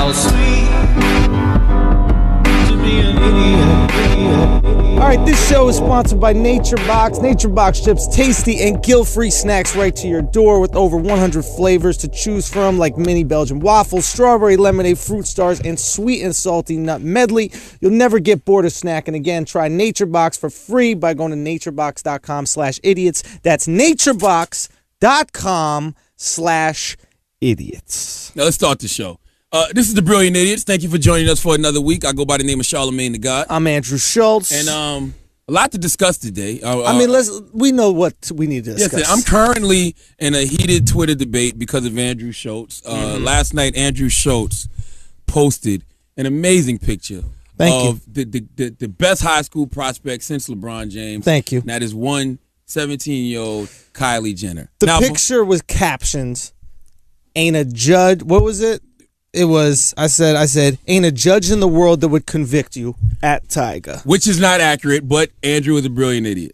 how sweet to be an idiot. All right, this show is sponsored by Nature Box. Nature Box ships tasty and guilt-free snacks right to your door with over 100 flavors to choose from, like mini Belgian waffles, strawberry lemonade, fruit stars, and sweet and salty nut medley. You'll never get bored of snacking. Again, try Nature Box for free by going to naturebox.com/idiots. That's naturebox.com/idiots. Now let's start the show. This is the Brilliant Idiots. Thank you for joining us for another week. I go by the name of Charlamagne the God. I'm Andrew Schulz. And a lot to discuss today. We know what we need to discuss. Yes, I'm currently in a heated Twitter debate because of Andrew Schulz. Last night, Andrew Schulz posted an amazing picture of the best high school prospect since LeBron James. Thank you. And that is 17-year-old Kylie Jenner. The picture was captioned, "Ain't a judge." What was it? It was, I said, "Ain't a judge in the world that would convict you," at Tyga. Which is not accurate, but Andrew is a brilliant idiot.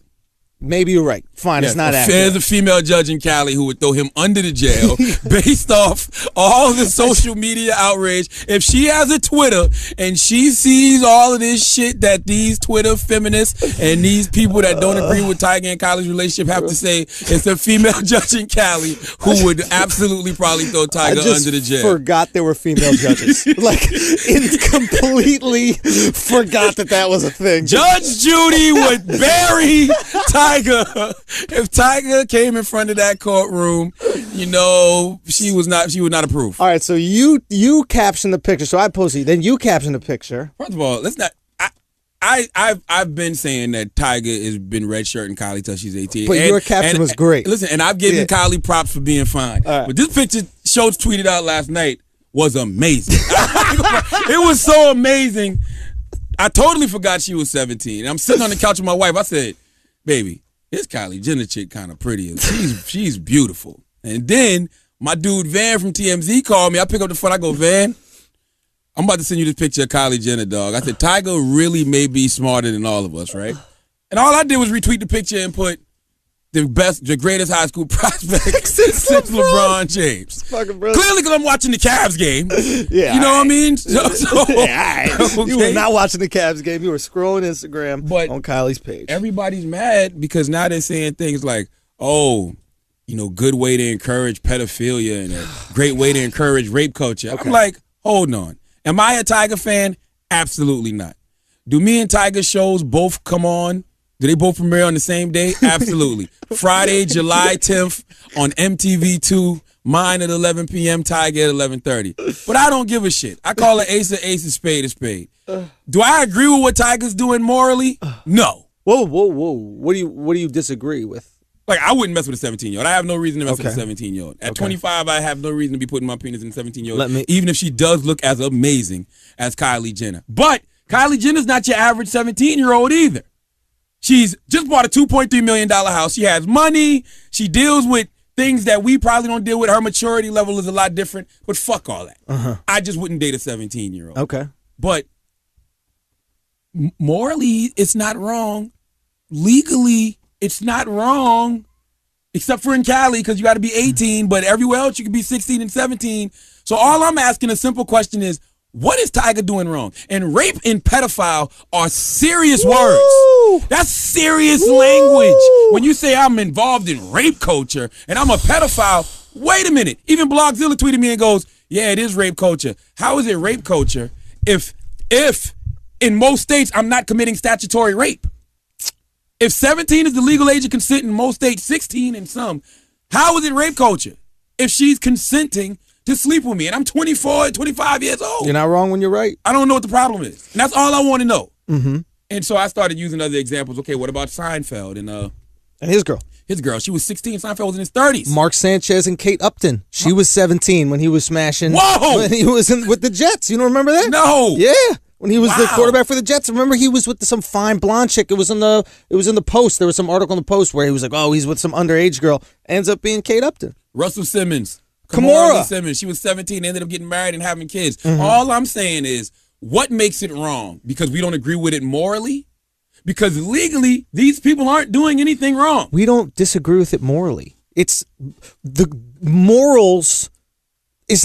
Maybe you're right. Fine, it's not accurate. There's a female judge in Cali who would throw him under the jail based off all the social media outrage. If she has a Twitter and she sees all of this shit that these Twitter feminists and these people that don't agree with Tyga and Kylie's relationship have to say, it's a female judge in Cali who would absolutely probably throw Tyga under the jail. I forgot there were female judges. Completely forgot that was a thing. Judge Judy would bury Tyga. If Tyga came in front of that courtroom, she would not approve. All right, so you captioned the picture. So I posted, then you captioned the picture. First of all, let's not. I've been saying that Tyga has been redshirting Kylie till she's 18. But your caption was great. Listen, and I've given Kylie props for being fine. Right. But this picture Schulz tweeted out last night was amazing. It was so amazing. I totally forgot she was 17. I'm sitting on the couch with my wife. I said, "Baby, this Kylie Jenner chick kind of pretty. She's beautiful." And then my dude Van from TMZ called me. I pick up the phone. I go, "Van, I'm about to send you this picture of Kylie Jenner, dog." I said, "Tyga really may be smarter than all of us, right?" And all I did was retweet the picture and put the greatest high school prospect since LeBron James. Fucking brilliant. Clearly, because I'm watching the Cavs game. Yeah, you know what I mean? Okay. You were not watching the Cavs game. You were scrolling Instagram on Kylie's page. Everybody's mad because now they're saying things like, "Oh, good way to encourage pedophilia and a great way to encourage rape culture." Okay. I'm like, hold on. Am I a Tyga fan? Absolutely not. Do me and Tyga shows both come on? Do they both premiere on the same day? Absolutely. Friday, July 10th on MTV2, mine at 11 p.m., Tyga at 11:30. But I don't give a shit. I call it ace, a spade, a spade. Do I agree with what Tyga's doing morally? No. Whoa. What do you disagree with? Like, I wouldn't mess with a 17-year-old. I have no reason to mess with a 17-year-old. At 25, I have no reason to be putting my penis in a 17-year-old, even if she does look as amazing as Kylie Jenner. But Kylie Jenner's not your average 17-year-old either. She's just bought a $2.3 million house. She has money. She deals with things that we probably don't deal with. Her maturity level is a lot different. But fuck all that. I just wouldn't date a 17-year-old. Okay. But morally, it's not wrong. Legally, it's not wrong. Except for in Cali, because you got to be 18. But everywhere else, you can be 16 and 17. So all I'm asking, a simple question is, what is Tyga doing wrong? And rape and pedophile are serious words. That's serious language. When you say I'm involved in rape culture and I'm a pedophile, wait a minute. Even Blogzilla tweeted me and goes, "Yeah, it is rape culture." How is it rape culture if in most states I'm not committing statutory rape? If 17 is the legal age of consent in most states, 16 in some, how is it rape culture if she's consenting to sleep with me? And I'm 24, 25 years old. You're not wrong when you're right. I don't know what the problem is. And that's all I want to know. Mm-hmm. And so I started using other examples. Okay, what about Seinfeld and his girl? His girl. She was 16. Seinfeld was in his 30s. Mark Sanchez and Kate Upton. She was 17 when he was smashing. Whoa! When he was with the Jets. You don't remember that? No. Yeah. When he was the quarterback for the Jets. Remember, he was with some fine blonde chick. It was in the Post. There was some article in the Post where he was like, "Oh, he's with some underage girl." Ends up being Kate Upton. Russell Simmons. Kimora Simmons. She was 17, ended up getting married and having kids. Mm-hmm. All I'm saying is, what makes it wrong? Because we don't agree with it morally? Because legally, these people aren't doing anything wrong. We don't disagree with it morally. It's the morals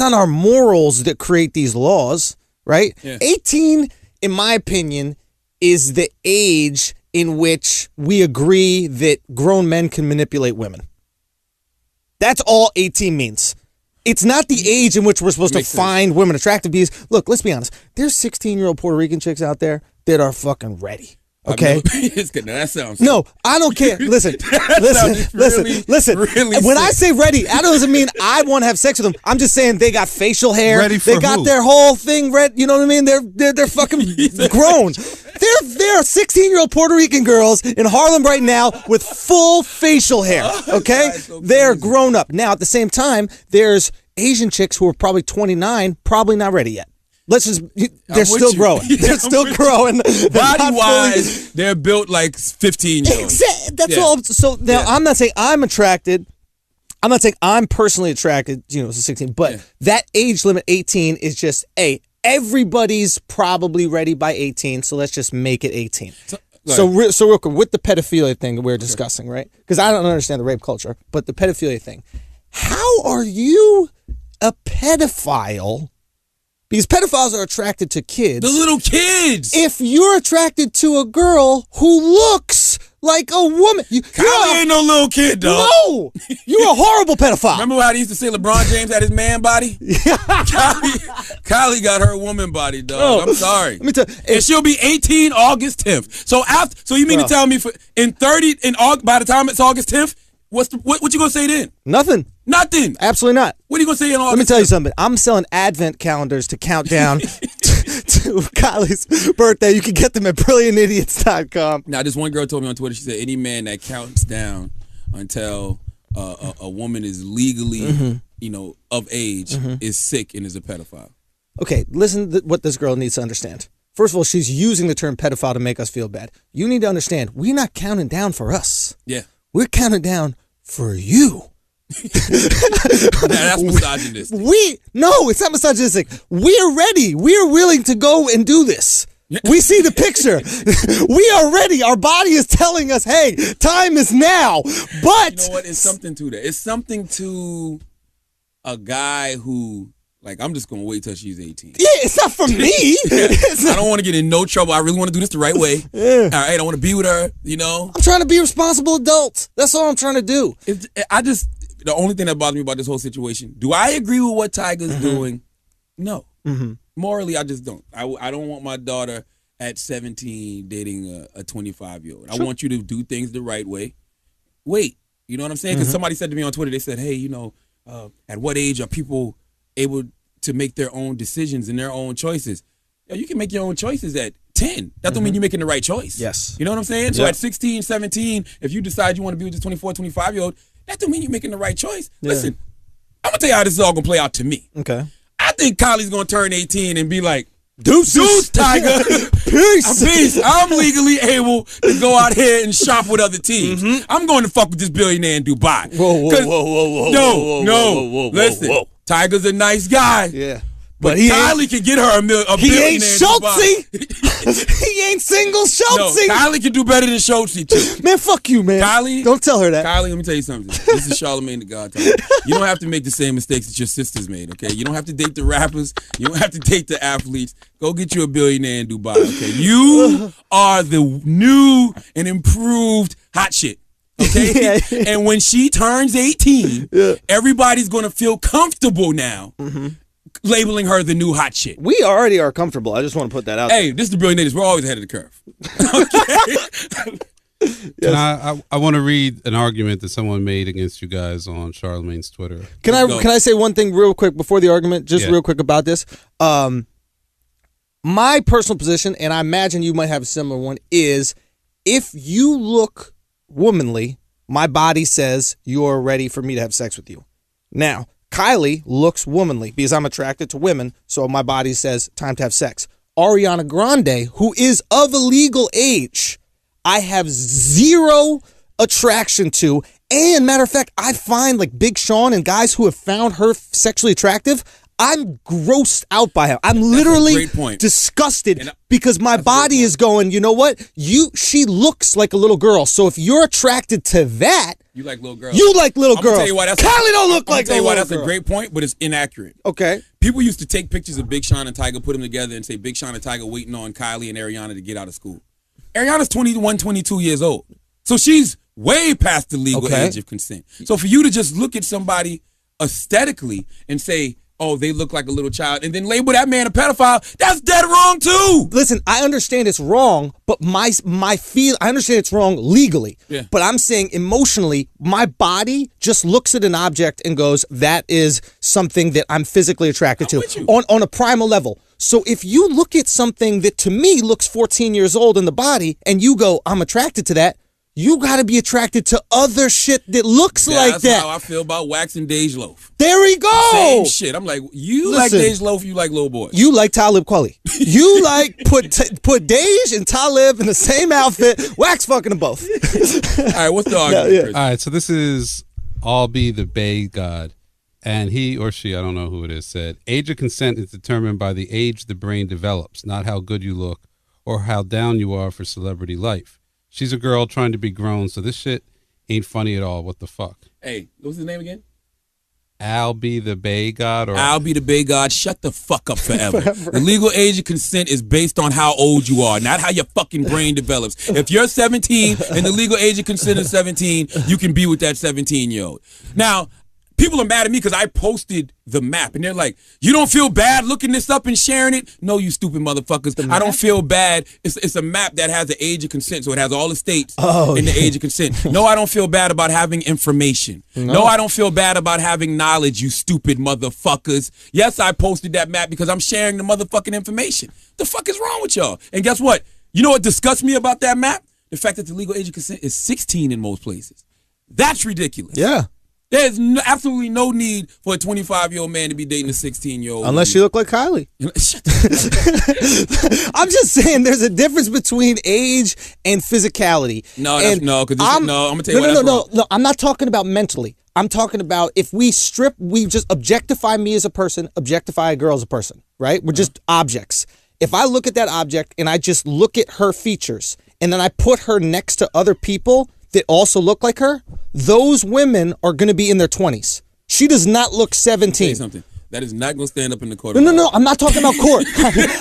our morals that create these laws, right? Yeah. 18, in my opinion, is the age in which we agree that grown men can manipulate women. That's all 18 means. It's not the age in which we're supposed to find women attractive because, look, let's be honest. There's 16-year-old Puerto Rican chicks out there that are fucking ready. Okay. It's good. Now, that sounds. No, I don't care. Listen. Really when I say ready, that doesn't mean I want to have sex with them. I'm just saying they got facial hair. Ready for they got who? their whole thing ready. You know what I mean? They're fucking grown. There are 16-year-old Puerto Rican girls in Harlem right now with full facial hair. Okay, so they're grown up. Now at the same time, there's Asian chicks who are probably 29, probably not ready yet. They're still growing. They're still growing. Body wise, they're built like 15-year-olds. Exactly. That's all. So now I'm not saying I'm attracted. I'm not saying I'm personally attracted, to 16, but that age limit 18 is just, everybody's probably ready by 18, so let's just make it 18. So real quick, with the pedophilia thing that we're discussing, right? Because I don't understand the rape culture, but the pedophilia thing. How are you a pedophile? Because pedophiles are attracted to kids. The little kids. If you're attracted to a girl who looks like a woman. Kylie ain't no little kid, dog. No! You're a horrible pedophile. Remember how they used to say LeBron James had his man body? Kylie got her woman body, dog. Oh, I'm sorry. Let me tell you. And she'll be 18 August 10th. So you mean to tell me by the time it's August 10th, what you gonna say then? Nothing. Absolutely Absolutely not. What are you gonna say in August? Let me tell you something. I'm selling advent calendars to count down to Kylie's birthday. You can get them at brilliantidiots.com. Now, this one girl told me on Twitter, she said, any man that counts down until a woman is legally, of age, is sick and is a pedophile. Okay, listen to what this girl needs to understand. First of all, she's using the term pedophile to make us feel bad. You need to understand, we're not counting down for us. Yeah. We're counting down for you. That's misogynistic. No, it's not misogynistic. We're ready. We're willing to go and do this. We see the picture. We are ready. Our body is telling us, hey, time is now. But you know what? It's something to that. It's something to a guy who, I'm just going to wait till she's 18. Yeah, it's not for me. I don't want to get in no trouble. I really want to do this the right way. Yeah. All right, I want to be with her, I'm trying to be a responsible adult. That's all I'm trying to do. The only thing that bothers me about this whole situation, do I agree with what Tyga's doing? No. Morally, I just don't. I don't want my daughter at 17 dating a 25-year-old. Sure. I want you to do things the right way. Wait, you know what I'm saying? Because somebody said to me on Twitter, they said, hey, at what age are people able to make their own decisions and their own choices? You can make your own choices at 10. That don't mean you're making the right choice. Yes. You know what I'm saying? So at 16, 17, if you decide you want to be with this 24, 25-year-old, that don't mean you're making the right choice. Yeah. Listen, I'm going to tell you how this is all going to play out to me. Okay. I think Kylie's going to turn 18 and be like, Deuce, Tyga. Peace. I'm legally able to go out here and shop with other teams. I'm going to fuck with this billionaire in Dubai. Whoa. No. Listen, Tyga's a nice guy. Yeah. But Kylie can get her a billionaire. He ain't Schultzy. He ain't single Schultzy. No, Kylie can do better than Schultzy too. Man, fuck you, man. Kylie, don't tell her that. Kylie, let me tell you something. This is Charlamagne the God talking. You don't have to make the same mistakes that your sisters made, okay? You don't have to date the rappers. You don't have to date the athletes. Go get you a billionaire in Dubai, okay? You are the new and improved hot shit. Okay? And when she turns 18, everybody's going to feel comfortable now labeling her the new hot shit. We already are comfortable. I just want to put that out there. Hey, this is the billionaires. We're always ahead of the curve. Okay? I want to read an argument that someone made against you guys on Charlamagne's Twitter. Can I say one thing real quick before the argument? Just real quick about this. My personal position, and I imagine you might have a similar one, is if you look womanly, my body says you're ready for me to have sex with you. Now, Kylie looks womanly because I'm attracted to women, so my body says time to have sex. Ariana Grande, who is of a legal age, I have zero attraction to. And matter of fact, I find like Big Sean and guys who have found her sexually attractive, I'm grossed out by him. I'm literally great point. disgusted because my body is going, you know what? She looks like a little girl. So if you're attracted to that, you like little girls. You like little girls. Tell you why that's Kylie don't look like a little girl. I'm tell you why that's a great point, but it's inaccurate. Okay. People used to take pictures of Big Sean and Tyga, put them together, and say Big Sean and Tyga waiting on Kylie and Ariana to get out of school. Ariana's 21, 22 years old. So she's way past the legal age of consent. So for you to just look at somebody aesthetically and say, oh, they look like a little child, and then label that man a pedophile, that's dead wrong too. Listen, I understand it's wrong, but I understand it's wrong legally. Yeah. But I'm saying emotionally, my body just looks at an object and goes, that is something that I'm physically attracted to on a primal level. So if you look at something that to me looks 14 years old in the body and you go, I'm attracted to that, you got to be attracted to other shit that looks like that. That's how I feel about Wax and Dej Loaf. There we go. Same shit. I'm like, like Dej Loaf, you like little boys. You like Talib Kweli. You like put Dej and Talib in the same outfit, Wax fucking them both. All right, what's the argument, Chris? All right, so this is I'll Be the Bay God. And he or she, I don't know who it is, said, age of consent is determined by the age the brain develops, not how good you look or how down you are for celebrity life. She's a girl trying to be grown, so this shit ain't funny at all. What the fuck? Hey, what's his name again? I'll Be the Bay God? Or I'll Be the Bay God. Shut the fuck up forever. The legal age of consent is based on how old you are, not how your fucking brain develops. If you're 17 and the legal age of consent is 17, you can be with that 17-year-old. Now, people are mad at me because I posted the map, and they're like, you don't feel bad looking this up and sharing it? No, you stupid motherfuckers. I don't feel bad. It's a map that has the age of consent, so it has all the states in the age of consent. No, I don't feel bad about having information. No, I don't feel bad about having knowledge, you stupid motherfuckers. Yes, I posted that map because I'm sharing the motherfucking information. The fuck is wrong with y'all? And guess what? You know what disgusts me about that map? The fact that the legal age of consent is 16 in most places. That's ridiculous. Yeah. There's absolutely no need for a 25-year-old man to be dating a 16-year-old. Unless you look like Kylie. I'm just saying there's a difference between age and physicality. No, I'm going to tell you No, I'm not talking about mentally. I'm talking about if we just objectify me as a person, objectify a girl as a person, right? We're just objects. If I look at that object and I just look at her features and then I put her next to other people that also look like her, those women are going to be in their 20s. She does not look 17. Something. That is not going to stand up in the court. No, I'm not talking about court.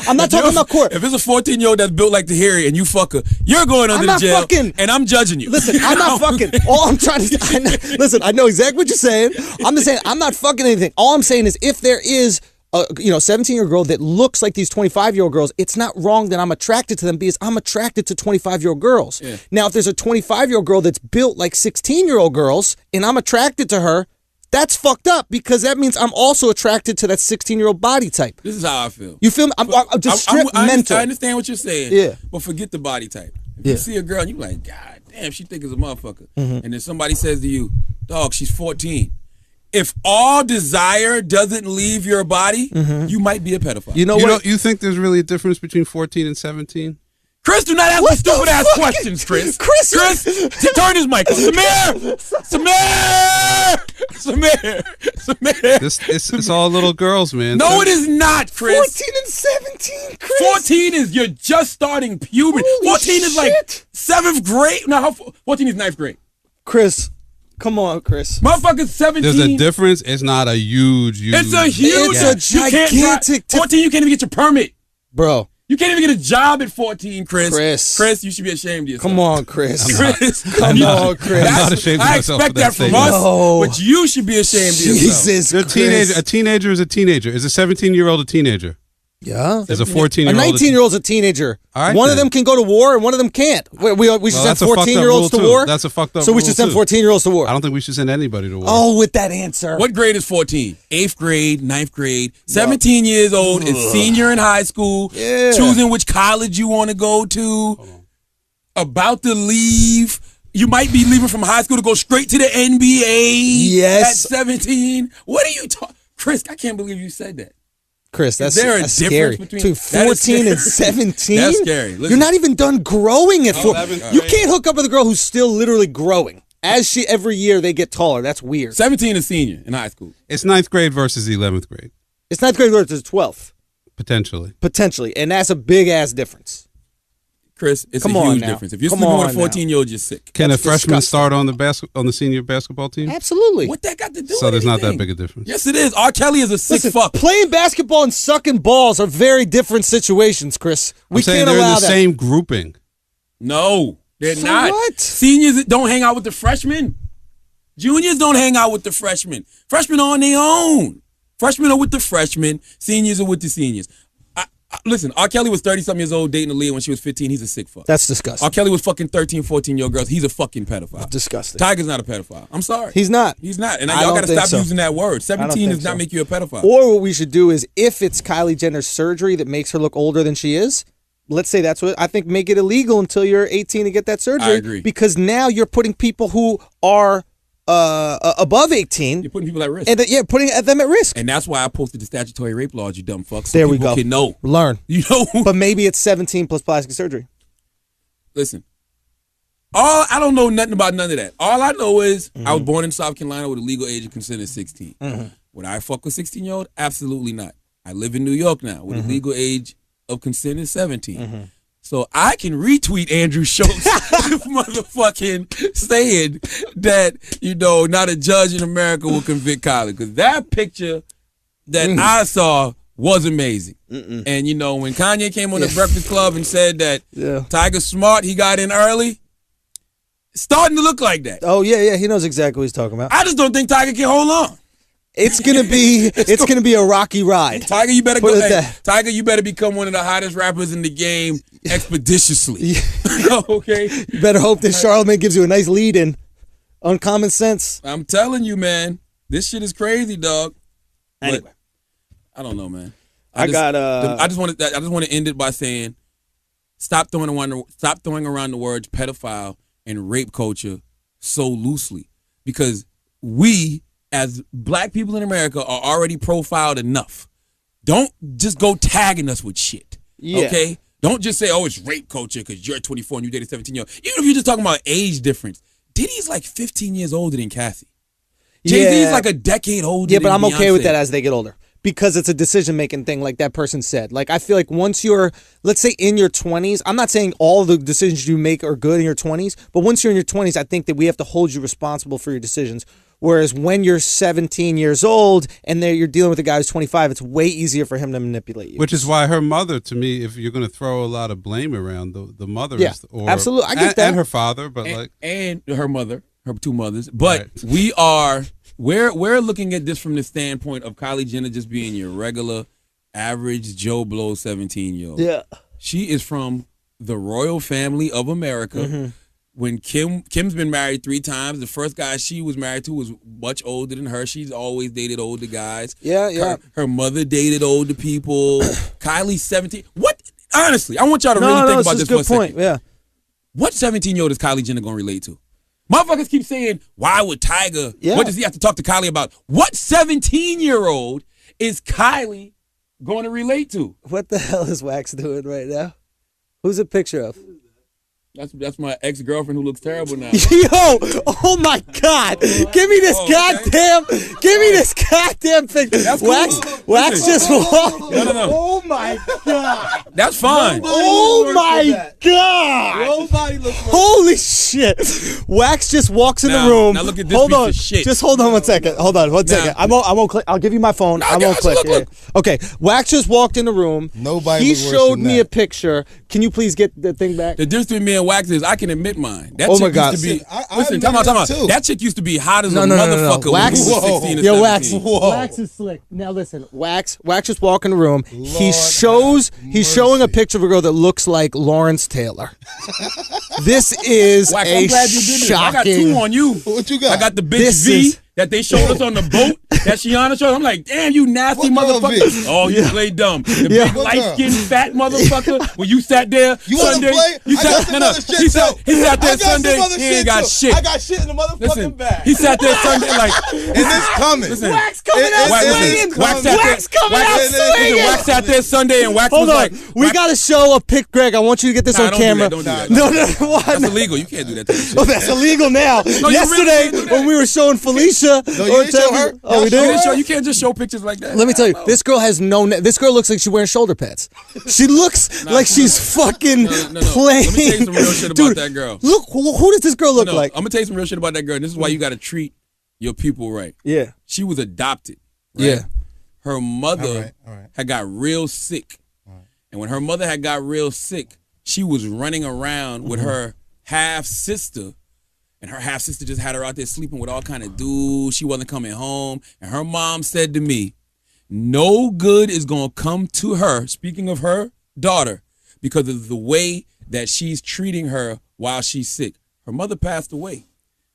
I'm not talking about court. If it's a 14-year-old that's built like Tahiri and you fuck her, you're going under the jail, and I'm judging you. Listen, I'm not fucking. All I'm trying to listen, I know exactly what you're saying. I'm just saying I'm not fucking anything. All I'm saying is if there is a 17-year-old girl that looks like these 25-year-old girls, it's not wrong that I'm attracted to them because I'm attracted to 25-year-old girls. Yeah. Now, if there's a 25-year-old girl that's built like 16-year-old girls and I'm attracted to her, that's fucked up because that means I'm also attracted to that 16-year-old body type. This is how I feel. You feel me? I'm just stripped mental. I understand what you're saying. Yeah. But forget the body type. If you see a girl and you're like, God damn, she think is a motherfucker. And then somebody says to you, dog, she's 14. If all desire doesn't leave your body, you might be a pedophile. You know what? You think there's really a difference between 14 and 17? Chris, do not ask me stupid ass questions, Chris. Chris, turn his mic. Samir. It's all little girls, man. No, it is not, Chris. 14 and 17, Chris. 14 is you're just starting puberty. Holy 14 is like 7th grade. No, 14 is 9th grade. Chris. Come on, Chris. Motherfucker's 17. There's a difference. It's not a huge. It's a huge. It's a gigantic. 14, you can't even get your permit. Bro. You can't even get a job at 14, Chris. Chris, you should be ashamed of yourself. Come on, Chris. I'm not ashamed of myself. I expect that from us, but you should be ashamed of yourself. Jesus Christ. A teenager is a teenager. Is a 17-year-old a teenager? Yeah. Is a 14-year-old a 19-year-old's a teenager. All right, one of them can go to war and one of them can't. We should send 14-year-olds to war? That's a fucked up So we should send 14-years to war. I don't think we should send anybody to war. Oh, with that answer. What grade is 14? 8th grade, 9th grade. 17 years old is senior in high school. Yeah. Choosing which college you want to go to. About to leave. You might be leaving from high school to go straight to the NBA. Yes. At 17. What are you talking? Chris, I can't believe you said that. That's scary. Between 14 and 17? That's scary. Listen. You're not even done growing at 14. You can't hook up with a girl who's still literally growing. Every year they get taller. That's weird. 17 is senior in high school. It's 9th grade versus 11th grade. It's ninth grade versus 12th. Potentially. And that's a big-ass difference. Chris, it's Come a on huge now. difference. If you're Come sleeping with on a 14-year-old, you're sick. Can That's a freshman disgusting. start on the senior basketball team? Absolutely. What that got to do So with there's not that anything? big a difference. Yes, it is. R. Kelly is a sick Listen, fuck. playing basketball and sucking balls are very different situations, Chris. We I'm saying can't they're in allow the that. same grouping. No, they're So not. what? Seniors don't hang out with the freshmen. Juniors don't hang out with the freshmen. Freshmen are on their own. Freshmen are with the freshmen. Seniors are with the seniors. Listen, R. Kelly was 30-something years old dating Aaliyah when she was 15. He's a sick fuck. That's disgusting. R. Kelly was fucking 13, 14-year-old girls. He's a fucking pedophile. Disgusting. Tiger's not a pedophile. I'm sorry. He's not. He's not. And I y'all don't got to think stop so. using that word. 17 think does not so. make you a pedophile. Or what we should do is, if it's Kylie Jenner's surgery that makes her look older than she is, let's say that's what I think. Make it illegal until you're 18 to get that surgery. I agree. Because now you're putting people who are above 18, You're putting people at risk. and putting them at risk. And that's why I posted the statutory rape laws, you dumb fuck. So There we people go. can know. Learn. You know? But maybe it's 17 plus plastic surgery. Listen. I don't know nothing about none of that. All I know is I was born in South Carolina with a legal age of consent of 16. Would I fuck with 16-year-old? Absolutely not. I live in New York now with a legal age of consent of 17. So I can retweet Andrew Schulz motherfucking saying that, not a judge in America will convict Kylie. Because that picture that I saw was amazing. And, when Kanye came on the Breakfast Club and said that Tiger's smart, he got in early, it's starting to look like that. Oh, yeah, he knows exactly what he's talking about. I just don't think Tiger can hold on. It's gonna be a rocky ride. Tiger, you better Put go. it Hey, there. Tiger, you better become one of the hottest rappers in the game expeditiously. Okay. You better hope that Charlamagne gives you a nice lead in. Uncommon sense. I'm telling you, man, this shit is crazy, dog. Anyway. But I don't know, man. I just want to end it by saying, stop throwing around the words pedophile and rape culture so loosely, because we, as black people in America, are already profiled enough. Don't just go tagging us with shit. Yeah. Okay? Don't just say, oh, it's rape culture because you're 24 and you dated 17-year-old. Even if you're just talking about age difference, Diddy's like 15 years older than Cassie. Jay-Z's like a decade older than but I'm okay with Beyonce. that as they get older. Because it's a decision-making thing, like that person said. Like, I feel like once you're, let's say in your 20s, I'm not saying all the decisions you make are good in your 20s, but once you're in your 20s, I think that we have to hold you responsible for your decisions. Whereas when you're 17 years old and you're dealing with a guy who's 25, it's way easier for him to manipulate you. Which is why her mother, to me, if you're going to throw a lot of blame around, the mother is, absolutely, I get that. And her father, but and her mother, her two mothers. But we are... We're looking at this from the standpoint of Kylie Jenner just being your regular, average Joe Blow 17-year-old. Yeah. She is from the royal family of America. When Kim's been married 3 times, the first guy she was married to was much older than her. She's always dated older guys. Yeah. Her mother dated older people. Kylie's 17. What? Honestly, I want y'all to really think about this for a second. Yeah. What 17-year-old is Kylie Jenner going to relate to? Motherfuckers keep saying, why would Tyga? Yeah. What does he have to talk to Kylie about? What 17-year-old is Kylie going to relate to? What the hell is Wax doing right now? Who's a picture of? That's my ex-girlfriend who looks terrible now. Yo, oh my God. Give me this goddamn picture. That's cool. Wax just walked. No. Oh my God. That's fine. Oh my God. Nobody looks like Holy shit. Wax just walks in the room. Now look at this hold piece on. of shit. Just hold on one second. Hold on one second. I won't click. I'll give you my phone. I won't click. look. Okay. Wax just walked in the room. Nobody He looks worse showed than me that. a picture. Can you please get the thing back? The difference between me and Wax is I can admit mine. That Oh chick my God. used to be. Listen, I Listen, admit time out. that too. That chick used to be hot as No. a motherfucker when Wax, she was 16 or yo, 17. Wax is slick. Now listen, Wax just walk in the room. He's Lord showing a picture of a girl that looks like Lawrence Taylor. This is Wax, a I'm glad you did this. I got 2 shocking. on you. What you got? I got the bitch This V is- that they showed us on the boat that Shiana showed. I'm like, damn, you nasty What girl motherfucker. V? Oh, you play dumb. The Yeah. big What light-skinned fat motherfucker when you sat there You want to Sunday. play? You I got sat, some no, no. other shit He sat too. there I got some Sunday. other He ain't shit got too. shit. I got shit in the motherfucking Listen, bag. he sat there Sunday like, And it's coming. listen. Wax coming out Wax- swinging. Wax sat there- Wax coming Wax- out listen, swinging. Wax Wax sat there Sunday and Wax Hold was on. like, We Wax- got to show a pic, Greg. I want you to get this Nah, on don't do camera. that, don't do that. No, why That's not? illegal. You can't do that type of shit. Oh, that's illegal now. you really Yesterday, can't do that. when we were showing Felicia, No, you didn't show her. Oh, we You did. can't show- you can't just show pictures like that. Let me tell you, this girl has no. This girl looks like she's wearing shoulder pads. She looks like she's fucking No. playing. Let me tell you some real shit about Dude, that girl. Look, who does this girl look No, like? I'm gonna tell you some real shit about that girl. And this is why you gotta treat your people right. Yeah. She was adopted. Right? Yeah. Her mother All right. had got real sick. And when her mother had got real sick, she was running around with her half sister. And her half sister just had her out there sleeping with all kind of dudes. She wasn't coming home. And her mom said to me, no good is gonna come to her, speaking of her daughter, because of the way that she's treating her while she's sick. Her mother passed away.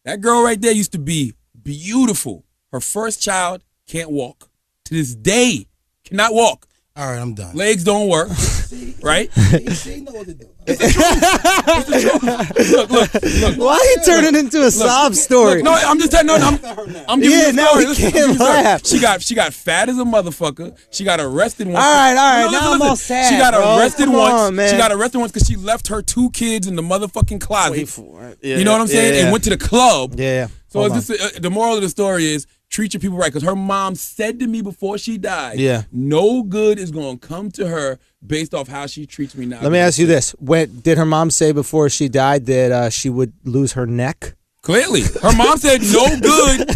That girl right there used to be beautiful. Her first child can't walk. To this day, cannot walk. All right, I'm done. Legs don't work. Right? They know what to do. Look. Why are you turning into a sob story? Look, no, I'm just telling. I'm giving you a now story. we Listen, can't I'm giving you a story. laugh. She got fat as a motherfucker. She got arrested once. All right. No, Now I'm all sad. She got bro. arrested Come once. on, man. She got arrested once because she left her 2 kids in the motherfucking closet. Wait for it. Yeah, You know what I'm saying? yeah. And went to the club. Yeah. So Hold it's just, the moral of the story is treat your people right. Because her mom said to me before she died, Yeah. no good is going to come to her based off how she treats me now. Let me ask you this: did her mom say before she died that she would lose her neck? Clearly. Her mom said no good.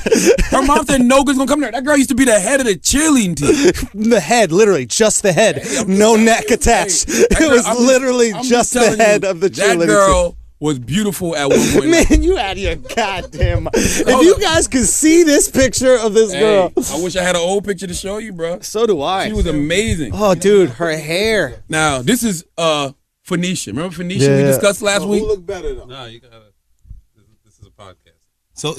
Her mom said no good's going to come to her. That girl used to be the head of the cheerleading team. The head, literally, just the head, no neck attached. It was literally just the head of the cheerleading That girl was beautiful at one point. Man, you out of your goddamn mind. If you guys could see this picture of this girl. I wish I had an old picture to show you, bro. So do I. She was amazing. Oh, dude, her hair. Now, this is Phoenicia. Remember Phoenicia we Yeah. discussed last week? Who looked better though? No, you gotta. This is a podcast. So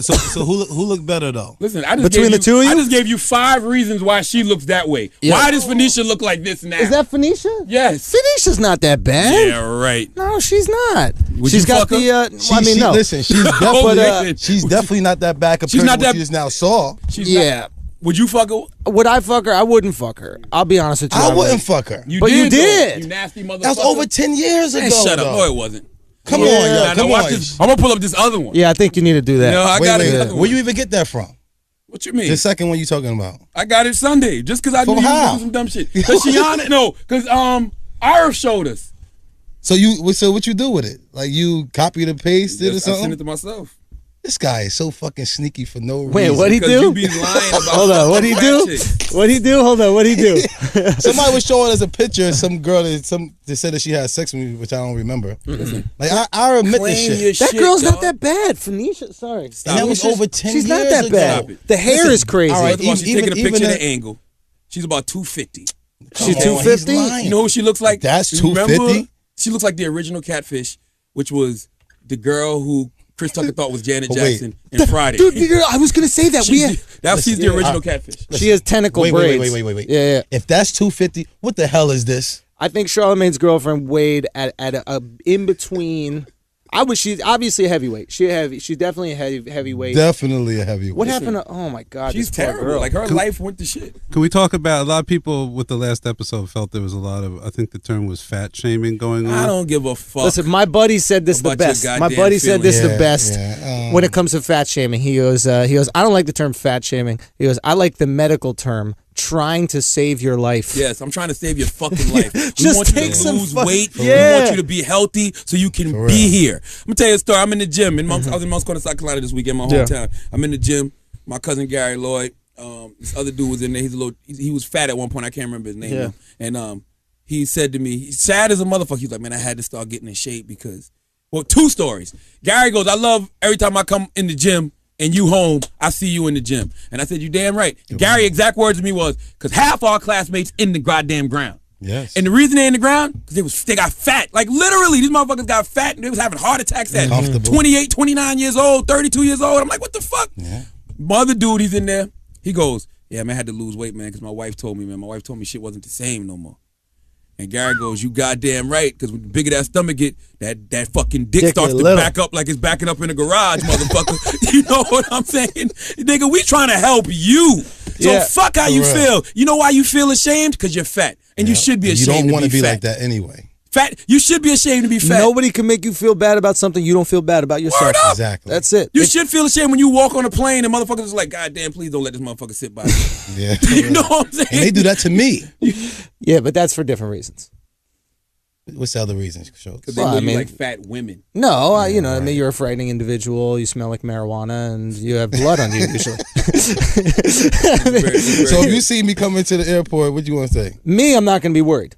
who looked better though? Listen, I just Between gave the two of you? I just gave you 5 reasons why she looks that way. Yeah. Why does Phoenicia look like this now? Is that Phoenicia? Yes. Phoenicia's not that bad. Yeah, right. No, she's not. Would She's you got fuck her? the. No. Listen, she's Oh, definitely listen. she's definitely not that bad compared She's not to what that- she is now. Saw. She's Yeah. not- would you fuck her? Would I fuck her? I wouldn't fuck her. I'll be honest with you. I wouldn't fuck her. You But you did. did. Though. You nasty motherfucker. That was over 10 years ago. Man, shut up. though. No, it wasn't. Come Yeah. on, yo. Now Come watch on. this. I'm gonna pull up this other one. Yeah, I think you need to do that. No, I Wait, got wait. it. Where you even get that from? What you mean? The second one you talking about? I got it Sunday just because I knew From you was how? doing some dumb shit. Because Ira showed us. So what you do with it? Like you copy and paste it or Yes, I sent something? it to myself. This guy is so fucking sneaky for no reason. Wait, what'd he Because do? you be lying about Hold on, what'd he do? What'd he do? Hold on, what'd he do? Somebody was showing us a picture of some girl that said that she had sex with me, which I don't remember. Like I admit this Claim shit. your That shit, girl's dog. not that bad. Phoenicia, sorry. And that was over 10 She's years not that ago. bad. Stop it. The hair Listen, is crazy. all right, First of all, she's taking a even picture of at- the angle. She's about 250. She's Come on, 250? he's lying. You know who she looks like? That's Remember? 250? She looks like the original Catfish, which was the girl who Chris Tucker thought was Janet But wait. Jackson in Friday. Dude, I was going to say that. She's the original Catfish. She has tentacle Wait, braids. wait. Yeah. If that's 250, what the hell is this? I think Charlamagne's girlfriend weighed at a in between. She's obviously a heavyweight. She's definitely a heavyweight. Definitely a heavyweight. What happened to? Oh my God, She's this poor terrible. girl. Like her life went to shit. Can we talk about a lot of people with the last episode felt there was a lot of, I think the term was fat shaming going on. I don't give a fuck. Listen, my buddy said this the About your best. My goddamn buddy said this feelings. the best Yeah, when it comes to fat shaming. He goes, I don't like the term fat shaming. He goes, I like the medical term, trying to save your life. Yes, I'm trying to save your fucking life. We Just want you take to some lose fuck- weight. Yeah. We want you to be healthy so you can For be real. here. I'm gonna tell you a story. I'm in the gym in I was in Mounts Corner, South Carolina this weekend, my Yeah. hometown. I'm in the gym. My cousin Gary Lloyd, this other dude was in there. He was fat at one point. I can't remember his name. Yeah. Though. And he said to me, he's sad as a motherfucker. He's like, man, I had to start getting in shape because, well, 2 stories. Gary goes, I love every time I come in the gym and you home, I see you in the gym. And I said, you damn right. And Gary exact words to me was, because half our classmates in the goddamn ground. Yes. And the reason they in the ground, because they got fat. Like literally, these motherfuckers got fat and they was having heart attacks at Comfortable. 28, 29 years old, 32 years old. I'm like, what the fuck? Yeah. Mother dude, he's in there. He goes, yeah, man, I had to lose weight, man, because my wife told me, man. My wife told me shit wasn't the same no more. And Gary goes, you goddamn right, because when the bigger that stomach get, that fucking dick Dick starts get to little. back up like it's backing up in a garage, motherfucker. You know what I'm saying? Nigga, we trying to help you. So Yeah. fuck how you For real. feel. You know why you feel ashamed? Because you're fat. And you should be You ashamed don't want to to be fat. like that anyway. Fat. You should be ashamed to be fat. Nobody can make you feel bad about something you don't feel bad about yourself. Word up. Exactly. That's it. You should feel ashamed when you walk on a plane and motherfuckers is like, God damn, please don't let this motherfucker sit by me. Yeah. You know what I'm saying? And they do that to me. Yeah, but that's for different reasons. What's the other reasons? Schultz? Because they Well, look I mean- like fat women. No, I mean, you're a frightening individual. You smell like marijuana, and you have blood on you usually. So if you see me coming to the airport, what you want to say? Me, I'm not going to be worried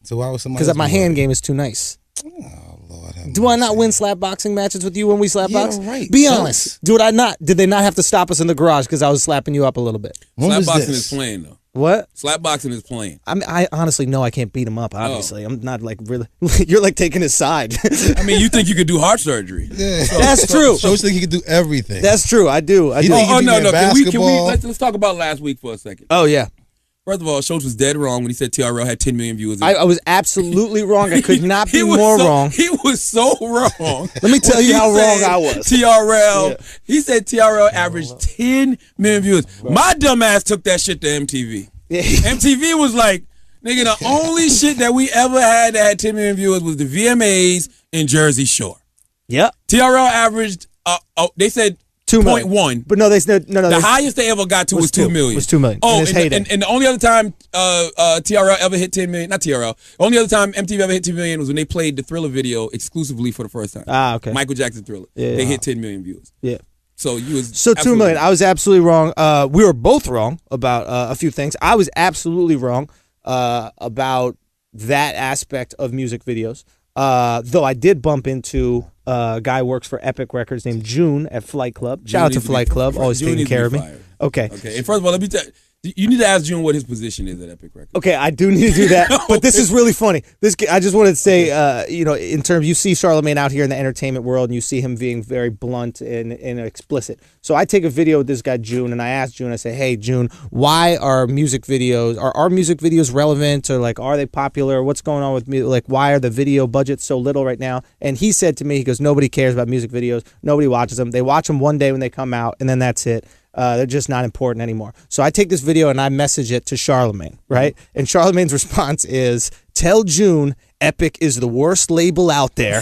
So why was somebody? because else my be hand worried? game is too nice. Oh Lord, have Do I not mercy. win slap boxing matches with you when we slap Yeah, box? right. Be So- honest. Do I not? Did they not have to stop us in the garage because I was slapping you up a little bit? When was Slapboxing this? is playing, though. What? Slapboxing is playing. I mean, I honestly know I can't beat him up. Oh. Obviously, I'm not like really. You're like taking his side. I mean, you think you could do heart surgery. Yeah. That's true. Schultz think he could do everything. That's true. I do. I He do. think- Oh, be no, in no. Can we basketball. let's talk about last week for a second. Oh yeah. First of all, Schultz was dead wrong when he said TRL had 10 million viewers. I was absolutely wrong. I could not be He was more so- wrong. He was so wrong. Let me tell When you he how wrong said I was. TRL. He said TRL averaged 10 million viewers. My dumb ass took that shit to MTV. MTV was like, nigga, the only shit that we ever had that had 10 million viewers was the VMAs in Jersey Shore. Yep. TRL averaged, they said 2 million. 0.1. But no, they said no. The highest they ever got to was 2 million. Was 2 million. Oh, in his heyday. and the only other time TRL ever hit 10 million, not TRL, only other time MTV ever hit 10 million was when they played the Thriller video exclusively for the first time. Ah, okay. Michael Jackson Thriller. Yeah. They hit 10 million views. Yeah. So you was So 2 absolutely million. right. I was absolutely wrong. We were both wrong about a few things. I was absolutely wrong about that aspect of music videos. Though I did bump into a guy who works for Epic Records named June at Flight Club. Shout out to needs to be Flight Club, always June taking needs to care be of me. fired. Okay. Okay. And first of all, let me tell you need to ask June what his position is at Epic Records. Okay, I do need to do that, but this is really funny. I just wanted to say, in terms, you see Charlamagne out here in the entertainment world, and you see him being very blunt and explicit. So I take a video with this guy June, and I ask June, I say, "Hey June, why are music videos? Are our music videos relevant, or like are they popular? What's going on with me? Like why are the video budgets so little right now?" And he said to me, he goes, "Nobody cares about music videos. Nobody watches them. They watch them one day when they come out, and then that's it." They're just not important anymore. So I take this video and I message it to Charlamagne, right? And Charlamagne's response is, "Tell June Epic is the worst label out there,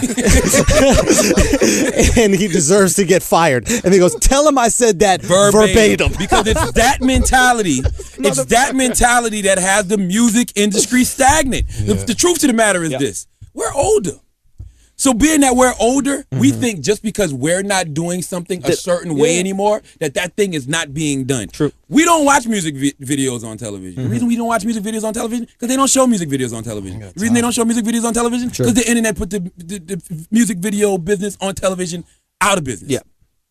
and he deserves to get fired." And he goes, "Tell him I said that verbatim." Because it's that mentality. It's that mentality that has the music industry stagnant. The truth to the matter is this: we're older. So being that we're older, we think just because we're not doing something a certain way anymore, that thing is not being done. True. We don't watch music videos on television. The reason we don't watch music videos on television because they don't show music videos on television. The reason they don't show music videos on television because the internet put the music video business on television out of business. Yeah.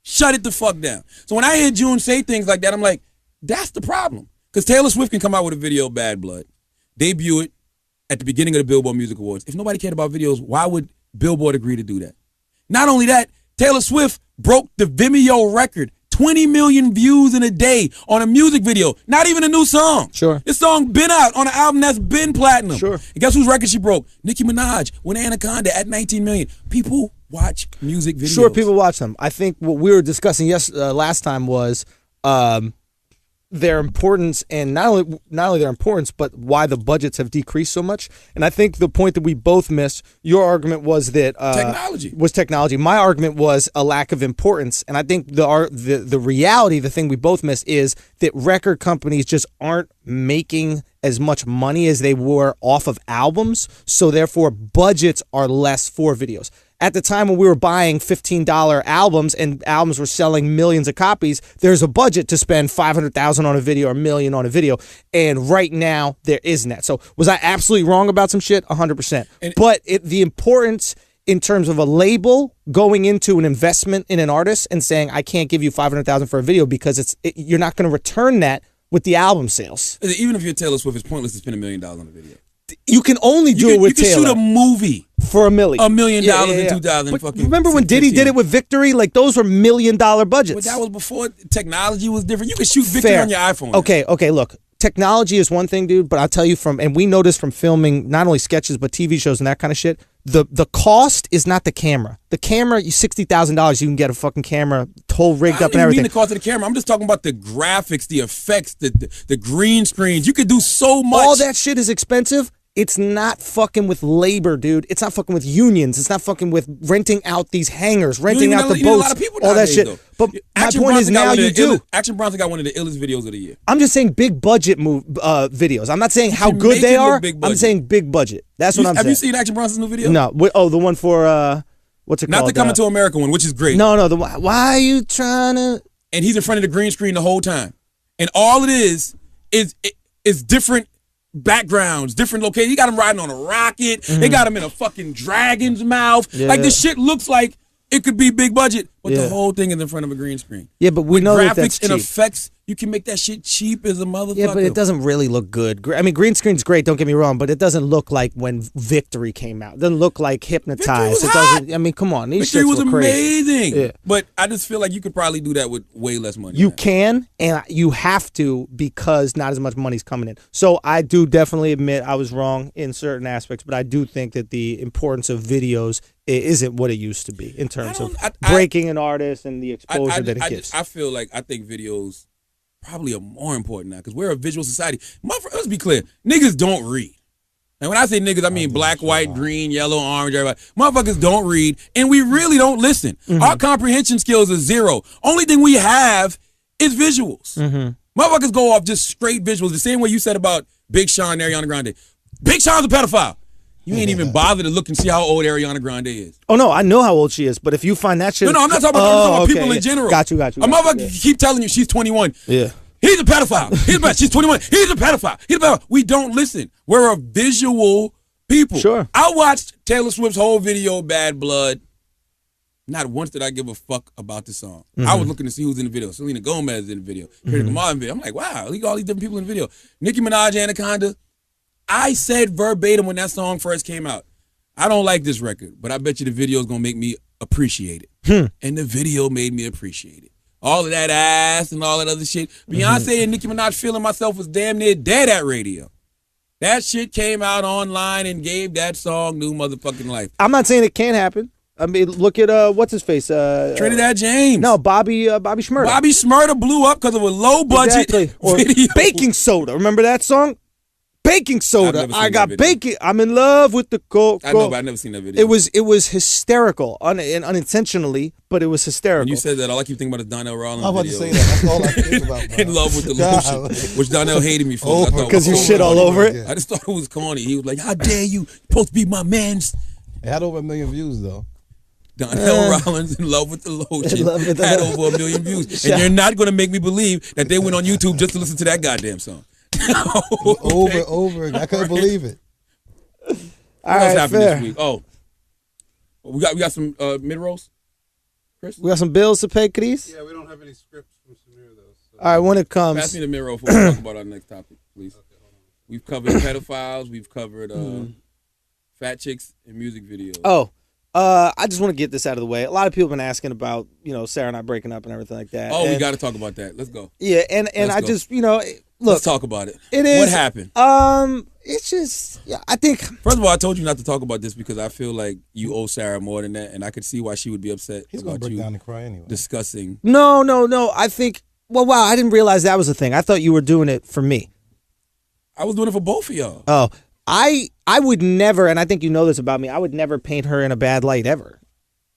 Shut it the fuck down. So when I hear June say things like that, I'm like, that's the problem. Because Taylor Swift can come out with a video, Bad Blood, debut it at the beginning of the Billboard Music Awards. If nobody cared about videos, why would Billboard agree to do that? Not only that, Taylor Swift broke the Vimeo record, 20 million views in a day on a music video. Not even a new song. Sure. This song been out on an album that's been platinum. Sure. And guess whose record she broke? Nicki Minaj with Anaconda at 19 million. People watch music videos. Sure, people watch them. I think what we were discussing last time was their importance, and not only their importance, but why the budgets have decreased so much. And I think the point that we both missed, your argument was that technology. My argument was a lack of importance. And I think the reality, the thing we both missed, is that record companies just aren't making as much money as they were off of albums. So therefore, budgets are less for videos. At the time when we were buying $15 albums and albums were selling millions of copies, there's a budget to spend $500,000 on a video or $1 million on a video. And right now, there isn't that. So was I absolutely wrong about some shit? 100%. But the importance in terms of a label going into an investment in an artist and saying, I can't give you $500,000 for a video because you're not going to return that with the album sales. Even if you're Taylor Swift, it's pointless to spend $1 million on a video. You can only do it with Taylor. You can shoot a movie for $1 million. $1 million in 2000. But remember when Diddy did it with Victory? Like those were $1 million budgets. But that was before technology was different. You could shoot Victory on your iPhone. Okay, look. Technology is one thing, dude, but I'll tell you and we know this from filming not only sketches but TV shows and that kind of shit. the cost is not the camera. The camera, you $60,000, you can get a fucking camera whole rigged up and I don't everything. mean the cost of the camera. I'm just talking about the graphics, the effects, the green screens. You could do so much. All that shit is expensive. It's not fucking with labor, dude. It's not fucking with unions. It's not fucking with renting out these hangars, renting out the You need a boats, lot of people all that nowadays, shit. though. But Action my point Bronson is got now one of you the do. Action Bronson got one of the illest videos of the year. I'm just saying big budget videos. I'm not saying how can good make they it look are. big I'm budget. saying big budget. That's what I'm Have saying. you seen Action Bronson's new video? No. The one for what's it Not called? the Coming to America one, which is great. No. Why are you trying to? And he's in front of the green screen the whole time. And all it is different backgrounds, different locations. He got him riding on a rocket. They got him in a fucking dragon's mouth. Yeah. Like, this shit looks like it could be big budget, but Yeah. the whole thing is in front of a green screen. Yeah, but we With know graphics that's and cheap. effects, you can make that shit cheap as a motherfucker. Yeah, but it doesn't really look good. I mean, green screen's great. Don't get me wrong, but it doesn't look like when Victory came out. It doesn't look like Hypnotized. was It doesn't. I mean, come on, these Victory shits was look crazy. amazing. Yeah. But I just feel like you could probably do that with way less money. You man. can, and you have to, because not as much money's coming in. So I do definitely admit I was wrong in certain aspects, but I do think that the importance of videos isn't what it used to be in terms of breaking an artist and the exposure that it gives. I feel like I think videos probably are more important now because we're a visual society. Let's be clear, niggas don't read. And when I say niggas, I mean black, white, green, yellow, orange, everybody. Motherfuckers don't read, and we really don't listen. Our comprehension skills are zero. Only thing we have is visuals. Motherfuckers go off just straight visuals. The same way you said about Big Sean and Ariana Grande. Big Sean's a pedophile. You ain't even bothered to look and see how old Ariana Grande is. Oh no, I know how old she is, but if you find that shit, No, I'm not talking about, I'm talking about people okay, in general. Got you. A motherfucker keep telling you she's 21. Yeah. He's a pedophile. She's 21. He's a pedophile. We don't listen. We're a visual people. Sure. I watched Taylor Swift's whole video, Bad Blood. Not once did I give a fuck about the song. I was looking to see who's in the video. Selena Gomez is in the video. Kendrick Lamar in the video. I'm like, wow, look at all these different people in the video. Nicki Minaj, Anaconda. I said verbatim when that song first came out, I don't like this record, but I bet you the video is going to make me appreciate it. And the video made me appreciate it. All of that ass and all that other shit. Beyonce and Nicki Minaj Feeling Myself was damn near dead at radio. That shit came out online and gave that song new motherfucking life. I'm not saying it can't happen. I mean, look at what's his face? Trinidad James. No, Bobby Shmurda. Bobby Shmurda blew up because of a low budget Exactly. Or video. Baking Soda. Remember that song? Baking Soda. I've never seen I got that video. baking. I'm in love with the coke. I know, but I've never seen that video. It was hysterical, unintentionally, but it was hysterical. When you said that, all I keep thinking about is Donnell Rawlings I'm about video. to say that. That's all I think about. Bro. In love with the lotion, which Donnell hated me for. I thought it because you was shit all corny. over it. I just thought it was corny. He was like, "How dare you? Supposed to be my man's." It had over 1 million views though. Donnell Rawlings in love with the lotion love with the had lotion. over 1 million views, and you're not going to make me believe that they went on YouTube just to listen to that goddamn song. Over. I couldn't believe it. All What else right, happened fair. this week? Oh, we got some mid rolls. Chris, We got some bills to pay, Chris. Yeah, we don't have any scripts from Samir though. So. All right, when it pass comes, me the mid roll before we talk about our next topic, please. We've covered pedophiles. We've covered fat chicks and music videos. I just want to get this out of the way. A lot of people have been asking about, Sarah and I breaking up and everything like that. Oh, we And- got to talk about that. Let's go. Yeah, and Let's I go. just, Let's look, talk about it. it is. What happened? It's just, I think. First of all, I told you not to talk about this because I feel like you owe Sarah more than that, and I could see why she would be upset He's gonna about break you down and cry anyway. discussing. No. I think. Well, wow, I didn't realize that was a thing. I thought you were doing it for me. I was doing it for both of y'all. Oh, I would never, and I think you know this about me. I would never paint her in a bad light ever,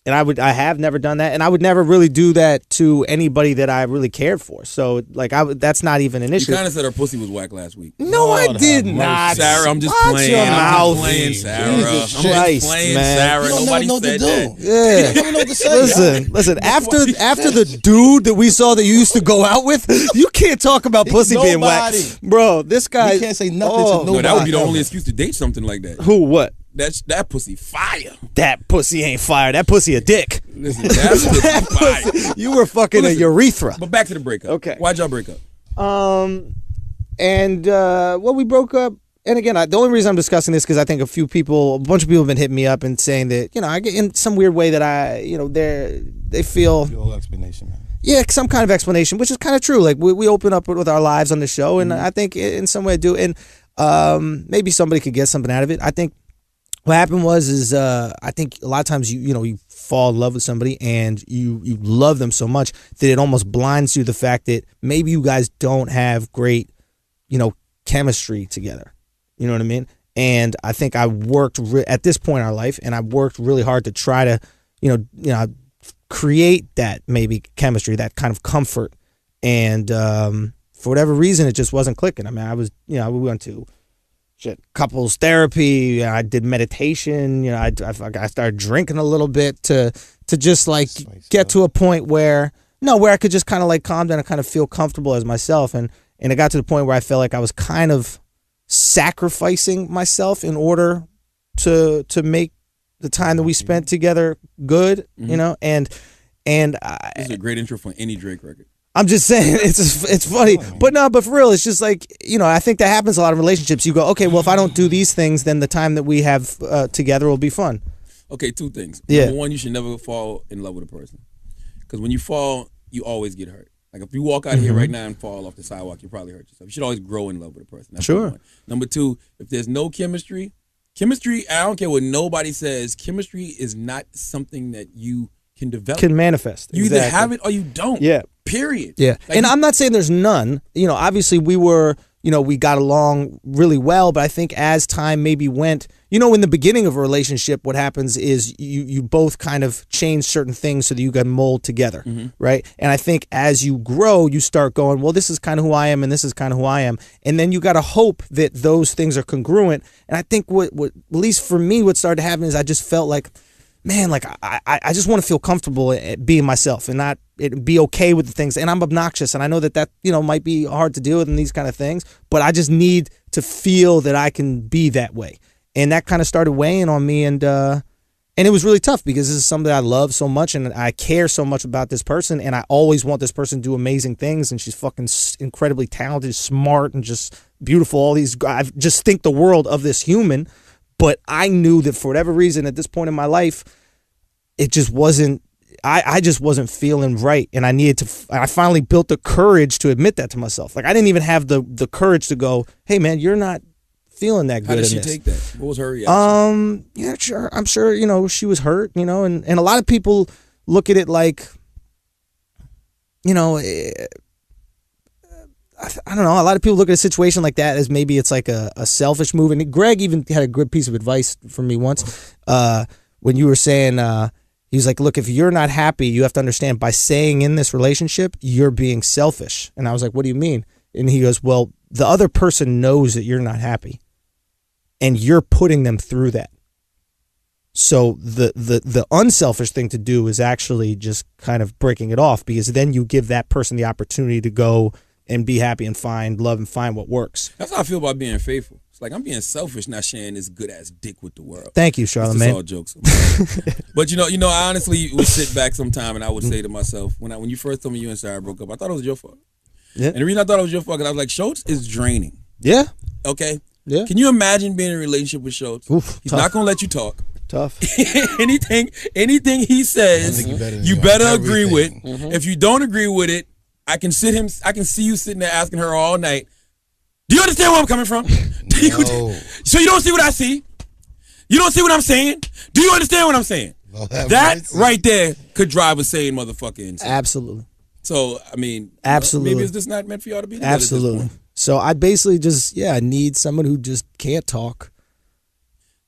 and I have never done that, and I would never really do that to anybody that I really cared for. So, like, that's not even an You issue. kind of said her pussy was whack last week. No, I Lord did have not. Sarah, I'm just Watch playing. your I'm mouth. just playing, Sarah. Jesus I'm Christ, just playing, man. Sarah. You don't Nobody know what to said do. that. Yeah. You don't know what to say. Listen. After the dude that we saw that you used to go out with, you can't talk about pussy being whack, Nobody. bro. This guy. You can't say nothing to Oh, nobody. No, that would be the ever. only excuse to date something like that. Who? What? That pussy fire. That pussy ain't fire. That pussy a dick. Listen, that pussy fire. You were fucking Well, a listen. urethra. But back to the breakup. Okay. Why'd y'all break up? We broke up. And again, the only reason I'm discussing this because I think a bunch of people have been hitting me up and saying that, I get in some weird way that they feel, Your whole explanation, man. yeah, some kind of explanation, which is kind of true. Like we open up with our lives on the show, and I think in some way I do. And maybe somebody could get something out of it. I think What happened was I think a lot of times you fall in love with somebody and you love them so much that it almost blinds you to the fact that maybe you guys don't have great, chemistry together. You know what I mean? And I think I worked at this point in our life, and I worked really hard to try to, create that maybe chemistry, that kind of comfort. And for whatever reason, it just wasn't clicking. I mean, we went to couples therapy. I did meditation. I started drinking a little bit to just like get to a point where I could just kind of like calm down and kind of feel comfortable as myself. And it got to the point where I felt like I was kind of sacrificing myself in order to make the time that we spent together good. And This is a great intro for any Drake record. I'm just saying it's funny, but for real, it's just like, I think that happens a lot of relationships. You go, okay, well, if I don't do these things, then the time that we have together will be fun. Okay, two things. Yeah. Number one, you should never fall in love with a person, because when you fall, you always get hurt. Like if you walk out here right now and fall off the sidewalk, you probably hurt yourself. You should always grow in love with a person. That's Sure. number one. Number two, if there's no chemistry, I don't care what nobody says, chemistry is not something that you can develop. Can manifest. You either have it or you don't. Yeah. Period. Yeah. Like, and I'm not saying there's none. Obviously we were, we got along really well, but I think as time maybe went, in the beginning of a relationship, what happens is you both kind of change certain things so that you can mold together, right? And I think as you grow, you start going, well, this is kind of who I am and this is kind of who I am. And then you got to hope that those things are congruent. And I think what at least for me, what started to happen is I just felt like, man, like I just want to feel comfortable at being myself and not be okay with the things. And I'm obnoxious, and I know that might be hard to deal with in these kind of things, but I just need to feel that I can be that way. And that kind of started weighing on me, and it was really tough because this is something that I love so much and I care so much about this person, and I always want this person to do amazing things, and she's fucking incredibly talented, smart, and just beautiful. I just think the world of this human. But I knew that for whatever reason at this point in my life, it just wasn't, I just wasn't feeling right. And I finally built the courage to admit that to myself. Like I didn't even have the courage to go, hey man, you're not feeling that good. How did she take that? What was her reaction? Yeah, sure. I'm sure, she was hurt, and a lot of people look at it like, I don't know. A lot of people look at a situation like that as maybe it's like a selfish move. And Greg even had a good piece of advice for me once when you were saying, he was like, look, if you're not happy, you have to understand by staying in this relationship, you're being selfish. And I was like, what do you mean? And he goes, well, the other person knows that you're not happy and you're putting them through that. So the unselfish thing to do is actually just kind of breaking it off, because then you give that person the opportunity to go and be happy and find love and find what works. That's how I feel about being faithful. It's like I'm being selfish, not sharing this good ass dick with the world. Thank you, Charlamagne. It's all jokes. But I honestly would sit back sometime and I would say to myself, when you first told me you and Sarah broke up, I thought it was your fault. Yeah. And the reason I thought it was your fault, because I was like, Schulz is draining. Yeah. Okay. Yeah. Can you imagine being in a relationship with Schulz? Oof, He's tough. not gonna let you talk. Tough. anything he says, you better agree with. If you don't agree with it, I can see you sitting there asking her all night, do you understand where I'm coming from? So you don't see what I see? You don't see what I'm saying? Do you understand what I'm saying? That right there could drive a sane motherfucker insane. Absolutely. So, I mean, absolutely. Maybe it's just not meant for y'all to be together. Absolutely. So I basically just, need someone who just can't talk.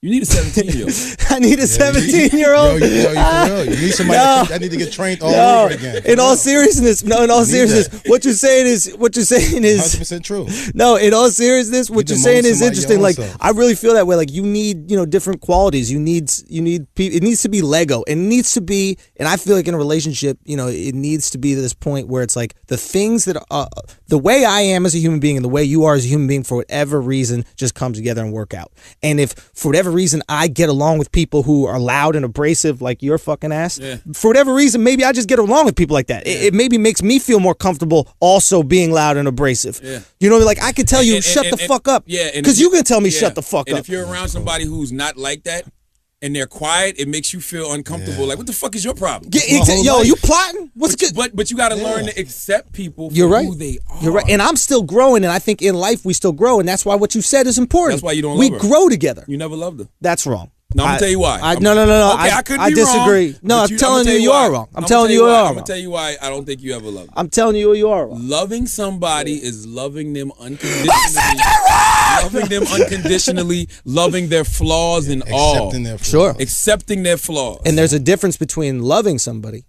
You need a 17-year-old. I need a 17-year-old. Yo, you for real. You need somebody that need to get trained all over again. In all seriousness, what you're saying is 100% true. No, in all seriousness, what you're saying is interesting. Like I really feel that way. Like you need, different qualities. You need it needs to be Lego. It needs to be, and I feel like in a relationship, it needs to be to this point where it's like the things that the way I am as a human being and the way you are as a human being for whatever reason just come together and work out. And if for whatever reason I get along with people who are loud and abrasive like your fucking ass, for whatever reason maybe I just get along with people like that. It maybe makes me feel more comfortable also being loud and abrasive. Like I could tell you shut the fuck up, because you can tell me shut the fuck up. And if you're around somebody who's not like that and they're quiet, it makes you feel uncomfortable. Like, what the fuck is your problem? You plotting? What's good? But you got to learn to accept people for who they are. You're right. And I'm still growing, and I think in life we still grow, and that's why what you said is important. That's why you don't love her. We grow together. You never loved her. That's wrong. No, I'm gonna tell you why. No. Okay, I could be disagree. wrong. No, but I'm telling you are wrong. I'm telling you you are I'm wrong. gonna tell you why I don't think you ever loved. I'm telling you are wrong. Loving somebody is loving them unconditionally. Loving them unconditionally, loving their flaws and all. Accepting their flaws. Sure. Accepting their flaws. And there's a difference between loving somebody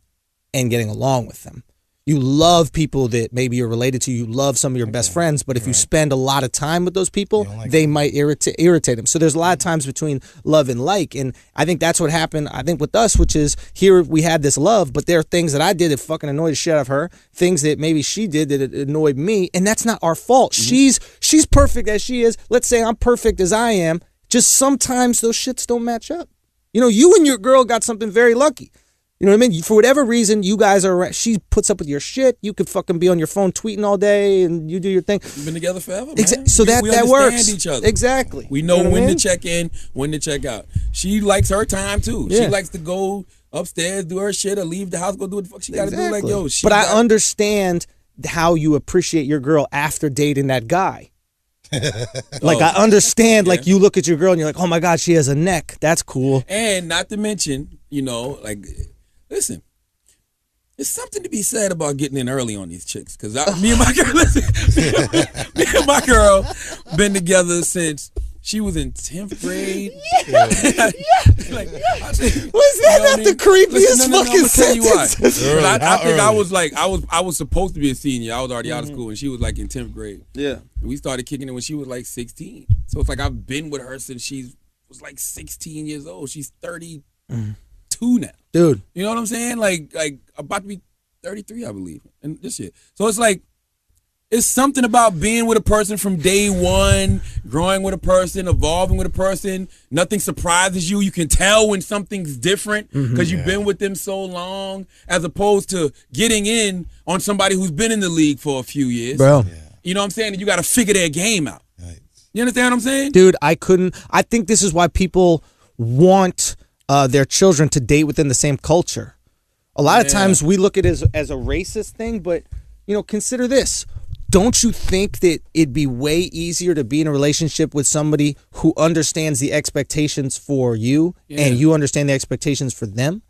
and getting along with them. You love people that maybe you're related to. You love some of your best friends, but if you spend a lot of time with those people, they might irritate them. So there's a lot of times between love and like, and I think that's what happened. I think with us, which is here we had this love, but there are things that I did that fucking annoyed the shit out of her. Things that maybe she did that annoyed me, and that's not our fault. She's perfect as she is. Let's say I'm perfect as I am. Just sometimes those shits don't match up. You know, you and your girl got something very lucky. You know what I mean? For whatever reason, you guys are. She puts up with your shit. You could fucking be on your phone tweeting all day, and you do your thing. We've been together forever, man. So that we works. understand each other. Exactly. We know You when what I mean? to check in, when to check out. She likes her time too. Yeah. She likes to go upstairs, do her shit, or leave the house, go do what the fuck she got to do. Like, yo, But I understand how you appreciate your girl after dating that guy. Like I understand. Like you look at your girl and you're like, oh my god, she has a neck. That's cool. And not to mention, you know, like, listen. There's something to be said about getting in early on these chicks, because me and my girl, me and my girl, been together since she was in 10th grade. Like, Was that not the creepiest fucking sentence? I think I was like, I was supposed to be a senior. I was already out of school, and she was like in 10th grade. Yeah, and we started kicking it when she was like 16. So it's like I've been with her since she was like 16 years old. She's 32 now, dude. You know what I'm saying? Like about to be 33, I believe, and this shit. So it's like, it's something about being with a person from day one, growing with a person, evolving with a person. Nothing surprises you. You can tell when something's different because you've been with them so long, as opposed to getting in on somebody who's been in the league for a few years. Bro. You know what I'm saying? And you got to figure their game out. Right. You understand what I'm saying? Dude, I think this is why people want their children to date within the same culture. A lot of times we look at it as a racist thing, but, you know, consider this. Don't you think that it'd be way easier to be in a relationship with somebody who understands the expectations for you and you understand the expectations for them?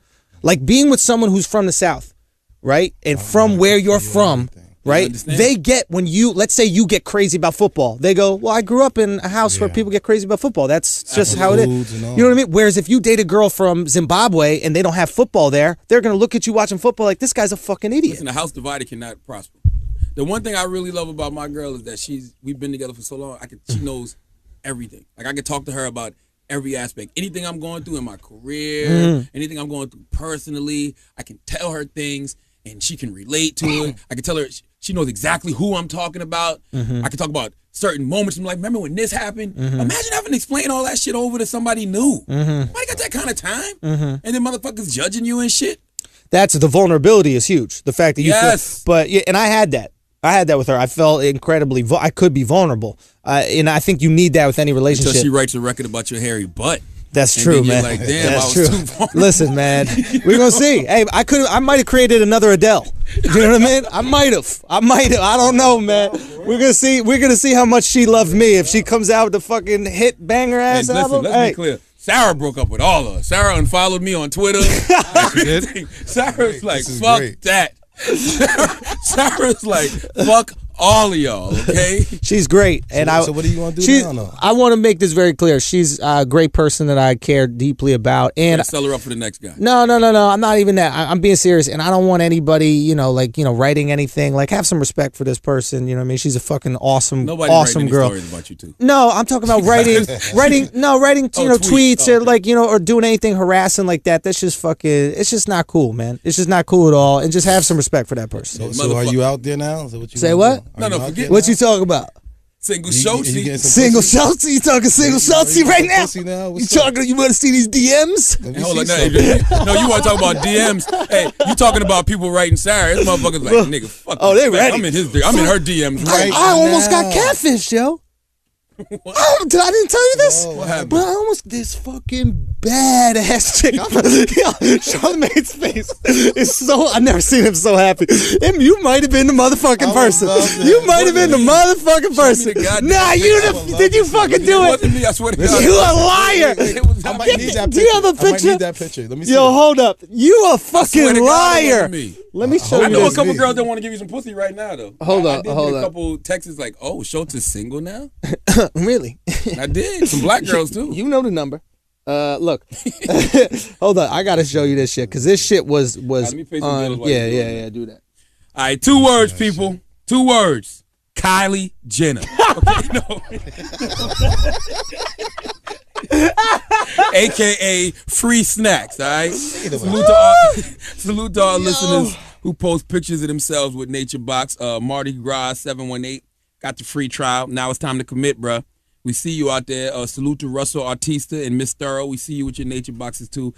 Like being with someone who's from the South, right? And from where you're from, right? They get when let's say you get crazy about football. They go, well, I grew up in a house where people get crazy about football. That's just how it is. You know what I mean? Whereas if you date a girl from Zimbabwe and they don't have football there, they're going to look at you watching football like, this guy's a fucking idiot. Listen, a house divided cannot prosper. The one thing I really love about my girl is that we've been together for so long, she knows everything. Like I can talk to her about every aspect. Anything I'm going through in my career, anything I'm going through personally, I can tell her things and she can relate to it. I can tell her, she knows exactly who I'm talking about. I can talk about certain moments. I'm like, remember when this happened? Imagine having to explain all that shit over to somebody new. Nobody got that kind of time. And then motherfuckers judging you and shit. That's the vulnerability is huge. The fact that you feel, but yeah, and I had that with her. I felt incredibly, I could be vulnerable. And I think you need that with any relationship. Until she writes a record about your hairy butt. That's true, man. Like, damn, that's I was true. too vulnerable. Listen, man, we're gonna see. Hey, I might have created another Adele. You know what I mean? I might have. I don't know, man. We're gonna see how much she loved me if she comes out with the fucking hit banger ass album. Let's be clear. Sarah broke up with all of us. Sarah unfollowed me on Twitter. Sarah's like, fuck that. Sarah's like, fuck all of y'all, okay? She's great. So what are you going to do now, though? I want to make this very clear. She's a great person that I care deeply about. And sell her up for the next guy. No. I'm not even that. I'm being serious. And I don't want anybody, writing anything. Like, have some respect for this person. You know what I mean? She's a fucking awesome girl. Stories about you, too. No, I'm talking about writing, tweets or or doing anything harassing like that. That's just fucking, it's just not cool, man. It's just not cool at all. And just have some respect for that person. So are you out there now? Say what? No, forget what you talking about? Single Schultz. Single Schultz? You talking single Schultz right now? You talking? You want to see these DMs? Hold on, no, you want to talk about DMs? Hey, you talking about people writing Sarah? This motherfucker's like, nigga, fuck. Oh, they ready. I'm in her DMs right I almost got catfish, yo. I didn't tell you this. What happened? But this fucking badass chick. Charlamagne's face is so. I've never seen him so happy. And you might have been the motherfucking person. You might have been the motherfucking person. Nah, did you fucking do it? It wasn't me. I swear to God. You a liar. I might need that picture. Do you have a I might picture? need that picture. Let me see. Yo, hold up. You a I swear fucking to God, it liar. wasn't me. Let me show I you know a this. couple girls that want to give you some pussy right now, though. Hold I up, did hold get up. a couple texts like, "Oh, Schultz is single now." Really? I did. Some black girls too. You know the number. Look. Hold on. I gotta show you this shit because this shit was let me pay some bills while yeah, you're doing yeah. Do that. All right, 2 words, people. 2 words. Kylie Jenner. Okay, no. AKA free snacks. All right. Salute to our listeners who post pictures of themselves with Nature Box. Mardi Gras 718 got the free trial. Now it's time to commit, bruh. We see you out there. Salute to Russell Artista and Miss Thorough. We see you with your Nature Boxes too.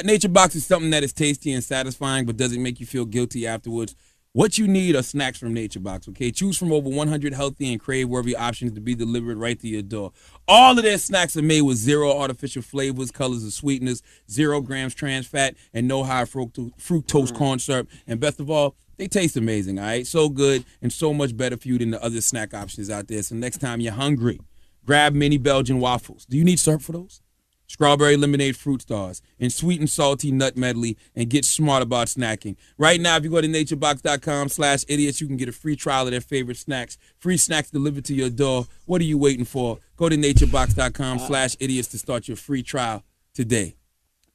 Nature Box is something that is tasty and satisfying, but doesn't make you feel guilty afterwards. What you need are snacks from Nature Box, okay? Choose from over 100 healthy and crave-worthy options to be delivered right to your door. All of their snacks are made with 0 artificial flavors, colors, or sweeteners, 0 grams trans fat, and no high fructose corn syrup. And best of all, they taste amazing, all right? So good and so much better for you than the other snack options out there. So next time you're hungry, grab mini Belgian waffles. Do you need syrup for those? Strawberry lemonade fruit stars, and sweet and salty nut medley, and get smart about snacking. Right now, if you go to naturebox.com/idiots, you can get a free trial of their favorite snacks. Free snacks delivered to your door. What are you waiting for? Go to naturebox.com/idiots to start your free trial today.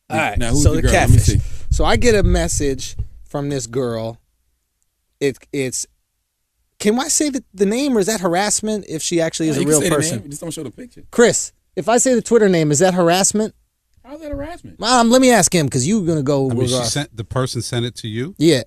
All right. Now, who's So the the girl? Let me catfish. see. So I get a message from this girl. It's. Can I say the name, or is that harassment if she actually is You a can real say the person? name, just don't show the picture. Chris, if I say the Twitter name, is that harassment? How's that harassment? Let me ask him because you're gonna go. I mean, the person sent it to you. Yeah,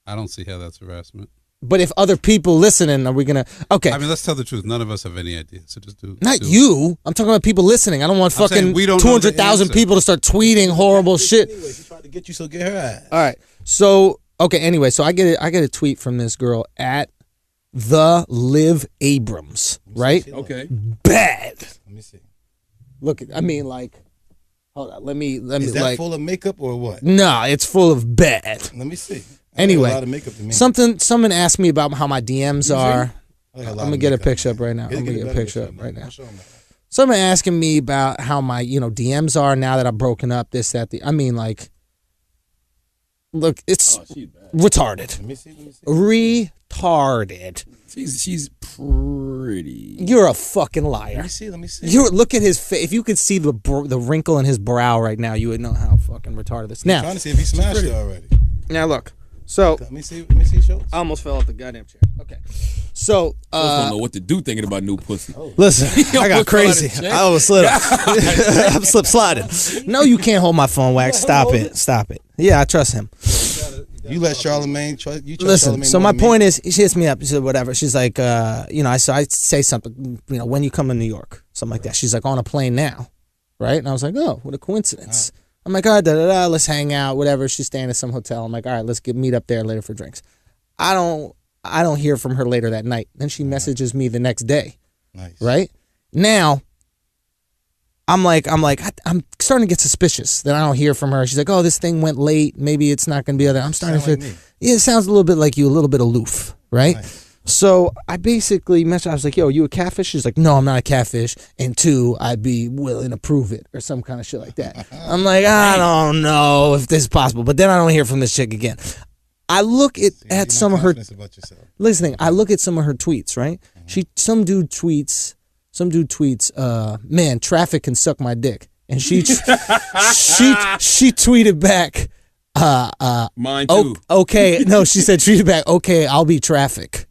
I don't see how that's harassment. but if other people listening, are we gonna? Okay, I mean, let's tell the truth. None of us have any idea, so just do. not do. you. I'm talking about people listening. I don't want I'm saying fucking we don't know the 200,000 answer. people to start tweeting horrible shit. Anyway, she tried to get you, so get her ass. All right. So okay. Anyway, so I get a tweet from this girl at the Liv Abrams. Right? Okay. Bad. Let me see. Look, I mean, like, hold on. Let me. Is that like, full of makeup or what? nah, it's full of bad. Let me see. Anyway, a lot of makeup to me. someone asked me about how my DMs are. I got a I'm lot gonna of get a makeup, picture man. up right now. I'm gonna get a better picture with up you, right man. now. I'll show 'em that. Someone asking me about how my DMs are now that I've broken up. This, that, the. I mean, like, look, it's Oh, she's bad. retarded. Let me see. Retarded. She's pretty. You're a fucking liar. Let me see. You look at his face. If you could see the wrinkle in his brow right now, you would know how fucking retarded this. I'm Now, trying to see if he smashed it already. now look. So Let me see, Schultz. I almost fell off the goddamn chair. Okay. So I don't know what to do thinking about new pussy. listen, I got almost fell out of crazy. the chair. I almost slid up. I'm slip sliding. No, you can't hold my phone, Wax. Stop it. Stop it. Yeah, I trust him. You let Charlamagne trust you. Trust Listen, Charlamagne so more my than me? point is, she hits me up. She said, whatever. She's like, I say something, when you come to New York, something like that. She's like, on a plane now, right? And I was like, oh, what a coincidence. I'm like, all right, let's hang out, whatever. She's staying at some hotel. I'm like, all right, let's meet up there later for drinks. I don't hear from her later that night. Then she messages me the next day, Nice. right? Now, I'm starting to get suspicious that I don't hear from her. She's like, oh, this thing went late. Maybe it's not going to be there. I'm starting Sound to like me. yeah, it sounds a little bit like you, a little bit aloof, right? Nice. So I basically messaged, I was like, yo, you a catfish? She's like, no, I'm not a catfish. And 2, I'd be willing to prove it or some kind of shit like that. I'm like, I don't know if this is possible. But then I don't hear from this chick again. I look at some of her, About yourself. listening, I look at some of her tweets, right? Some dude tweets, man, traffic can suck my dick. And she tweeted back, Mine too. okay. No, she said, tweeted back, okay, I'll be traffic.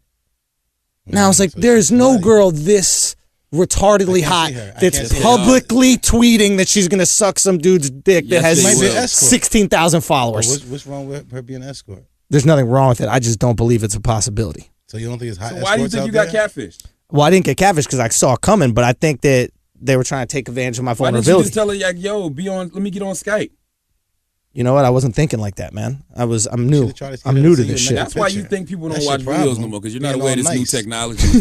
Now I was like, So there's she's no lying. girl this retardedly I hot can't see her. I that's can't see her. publicly tweeting that she's gonna suck some dude's dick Yes, that they has will. Might be an escort. 16,000 Oh, followers. what's wrong with her being an escort? There's nothing wrong with it. I just don't believe it's a possibility. So you don't think it's hot? So why do you escorts think out you got there? catfished? Well, I didn't get catfish because I saw it coming, but I think that they were trying to take advantage of my Why didn't you vulnerability. just tell her, like, yo, let me get on Skype? You know what? I wasn't thinking like that, man. I'm new. I'm new to this shit. That's why you think people don't watch videos no more, because you're not Being aware of all this new nice. technology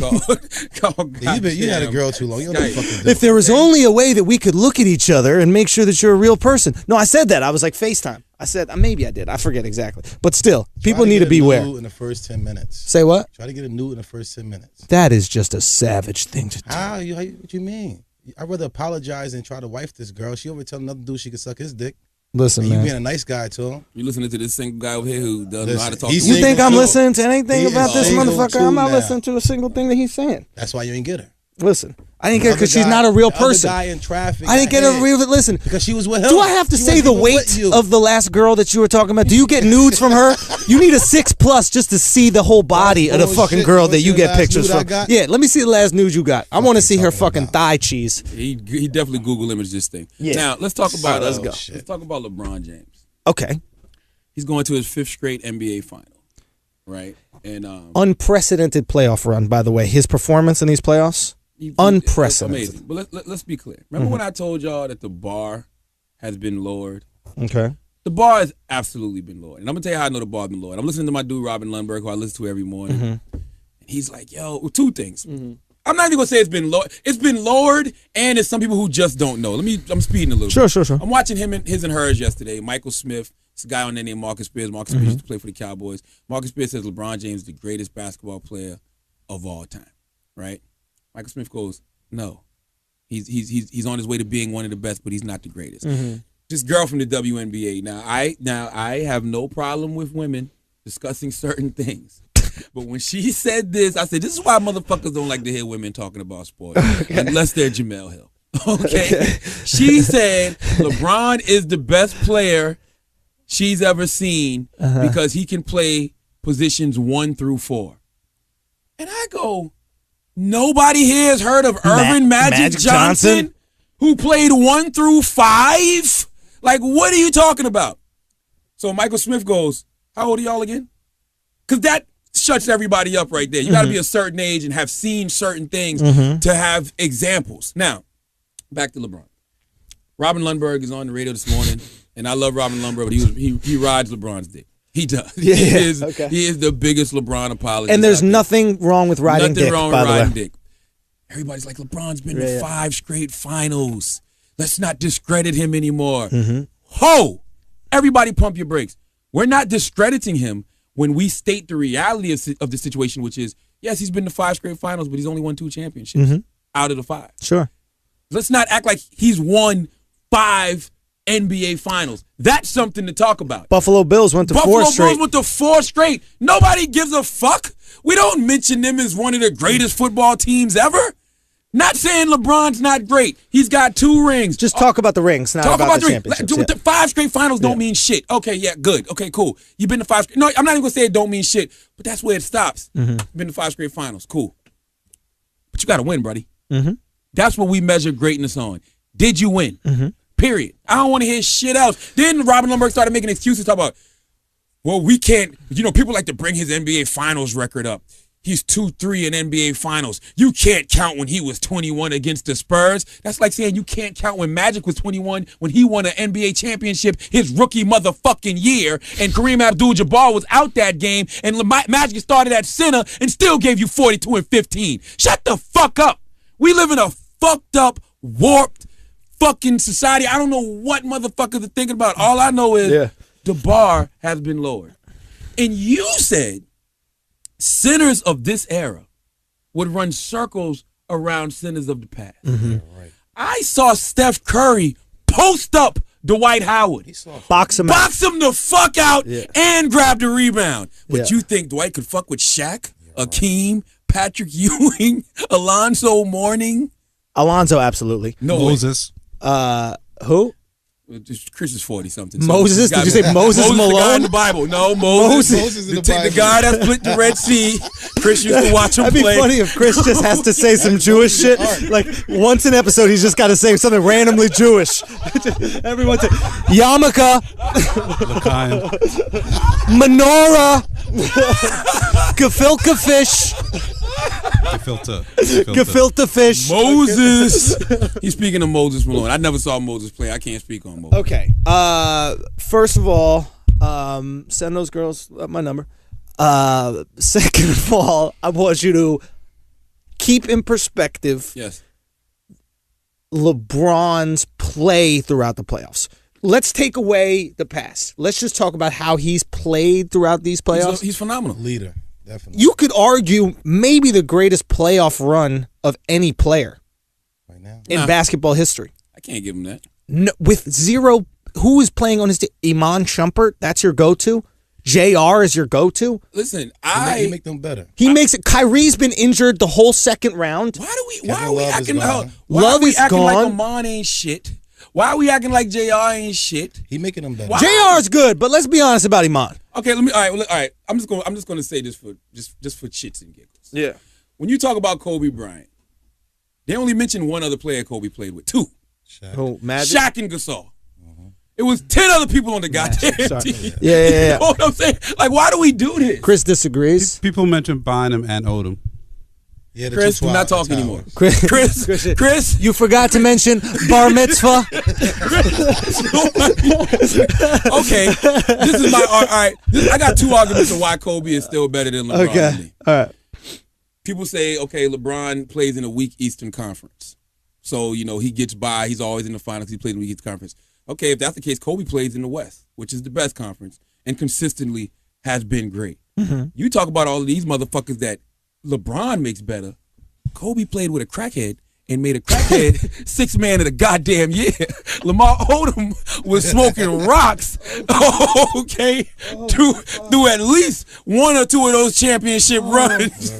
called You had a girl too long. You know what the fuck is If there was only a way that we could look at each other and make sure that you're a real person. No, I said that. I was like FaceTime. I said maybe I did. I forget exactly. But still, people need to beware. In the first 10 minutes. Say what? Try to get a nude in the first 10 minutes. That is just a savage thing to do. What you mean? I'd rather apologize and try to wife this girl. She over tell another dude she could suck his dick. Listen, and you man. being a nice guy to him. You listening to this single guy over here who doesn't know how to talk to You women? think I'm listening to anything He about is this single motherfucker? too I'm not now. listening to a single thing that he's saying. That's why you ain't get her. Listen, I didn't get her because she's not a real person. The other guy in traffic. I didn't get her real. Listen, because she was with him. do I have to She say wasn't the even weight with you. of the last girl that you were talking about? Do you get nudes from her? You need a 6+ just to see the whole body of the Bullshit. fucking girl What's that you your get last pictures nude I from. got? Yeah, let me see the last nude you got. I want to see her talking fucking about? thigh cheese. He definitely Google image this thing. Yeah. Now let's talk about Let's go. Let's talk about LeBron James. Okay. He's going to his 5th straight NBA final, right? And Unprecedented playoff run, by the way. His performance in these playoffs, unprecedented. Amazing. But let's be clear. Remember when I told y'all that the bar has been lowered? Okay. The bar has absolutely been lowered. And I'm going to tell you how I know the bar has been lowered. I'm listening to my dude, Robin Lundberg, who I listen to every morning. And he's like, yo, well, 2 things. I'm not even going to say it's been lowered. It's been lowered, and it's some people who just don't know. I'm speeding a little bit. Sure. I'm watching his and hers yesterday. Michael Smith, this guy on there named Marcus Spears. Marcus Spears used to play for the Cowboys. Marcus Spears says LeBron James is the greatest basketball player of all time, right? Michael Smith goes, no. He's on his way to being one of the best, but he's not the greatest. This girl from the WNBA. Now I have no problem with women discussing certain things. But when she said this, I said, this is why motherfuckers don't like to hear women talking about sports. Unless they're Jamel Hill. Okay? She said LeBron is the best player she's ever seen because he can play positions 1 through 4. And I go, nobody here has heard of Irvin Magic Johnson, who played 1 through 5? Like, what are you talking about? So Michael Smith goes, how old are y'all again? Because that shuts everybody up right there. You got to be a certain age and have seen certain things to have examples. Now, back to LeBron. Robin Lundberg is on the radio this morning, and I love Robin Lundberg, but he rides LeBron's dick. He does. He is the biggest LeBron apologist. And there's nothing wrong with riding dick, wrong by with the way. riding dick. Everybody's like, LeBron's been to 5 straight finals. Let's not discredit him anymore. Ho! Everybody pump your brakes. We're not discrediting him when we state the reality of the situation, which is, yes, he's been to 5 straight finals, but he's only won 2 championships out of the 5. Sure. Let's not act like he's won 5 NBA finals. That's something to talk about. Buffalo Bills went to 4 straight. Buffalo Bills went to 4 straight. Nobody gives a fuck. We don't mention them as one of the greatest football teams ever. Not saying LeBron's not great. He's got 2 rings. Just talk about the rings, not about the championships. The 5 straight finals don't mean shit. Okay, yeah, good. Okay, cool. You've been to 5 straight. No, I'm not even going to say it don't mean shit, but that's where it stops. Been to 5 straight finals. Cool. But you got to win, buddy. That's what we measure greatness on. Did you win? Period. I don't want to hear shit else. Then Robin Lundberg started making excuses, talk about, well, we can't, people like to bring his NBA finals record up. He's 2-3 in NBA finals. You can't count when he was 21 against the Spurs. That's like saying you can't count when Magic was 21 when he won an NBA championship his rookie motherfucking year, and Kareem Abdul-Jabbar was out that game, and Magic started at center and still gave you 42 and 15. Shut the fuck up. We live in a fucked up, warped fucking society. I don't know what motherfuckers are thinking about. All I know is the bar has been lowered. And you said sinners of this era would run circles around sinners of the past. I saw Steph Curry post up Dwight Howard. Box him the fuck out and grab the rebound. But you think Dwight could fuck with Shaq, Akeem, Patrick Ewing, Alonzo Mourning? Alonzo, absolutely. No Moses. Who? Chris is 40-something. Moses? Did you say Moses Malone? The guy in the Bible. No, Moses. in the Bible. The guy that split the Red Sea. Chris used to watch him That'd play. be funny if Chris just has to say some Jewish shit. Like, once an episode, he's just got to say something randomly Jewish. Everyone's like, yarmulke, menorah, gefilte fish. Gefilte fish. Moses. He's speaking of Moses Malone. I never saw Moses play. I can't speak on Moses. Okay. First of all, send those girls my number. Second of all, I want you to keep in perspective Yes. LeBron's play throughout the playoffs. Let's take away the past. Let's just talk about how he's played throughout these playoffs. He's phenomenal. Leader, definitely. You could argue maybe the greatest playoff run of any player Right now. in basketball history. I can't give him that. No, with zero, who is playing on his team? Iman Shumpert, that's your go-to? JR is your go-to? Listen, He make them better. He makes it. Kyrie's been injured the whole second round. Why are we Love is acting gone. like Love is like gone. Amon ain't shit? Why are we acting like JR ain't shit? He making them better. Why? JR's good, but let's be honest about Iman. Okay, all right. I'm just going to say this for just for shits and giggles. Yeah. When you talk about Kobe Bryant, they only mention one other player Kobe played with. Two. Oh, Magic? Shaq and Gasol. It was 10 other people on the goddamn Sorry. team. Yeah. You know what I'm saying? Like, why do we do this? Chris disagrees. People mention Bynum and Odom. Yeah, the Chris, two we're not towers. talking anymore. Chris, you forgot to mention bar mitzvah. Okay, this is my all right. I got two arguments of why Kobe is still better than LeBron. To Okay, me. all right. People say, okay, LeBron plays in a weak Eastern Conference, so he gets by. He's always in the finals. He plays in the Eastern Conference. Okay, if that's the case, Kobe plays in the West, which is the best conference, and consistently has been great. Mm-hmm. You talk about all of these motherfuckers that LeBron makes better. Kobe played with a crackhead and made a crackhead sixth man of the goddamn year. Lamar Odom was smoking rocks, okay, through at least one or two of those championship runs.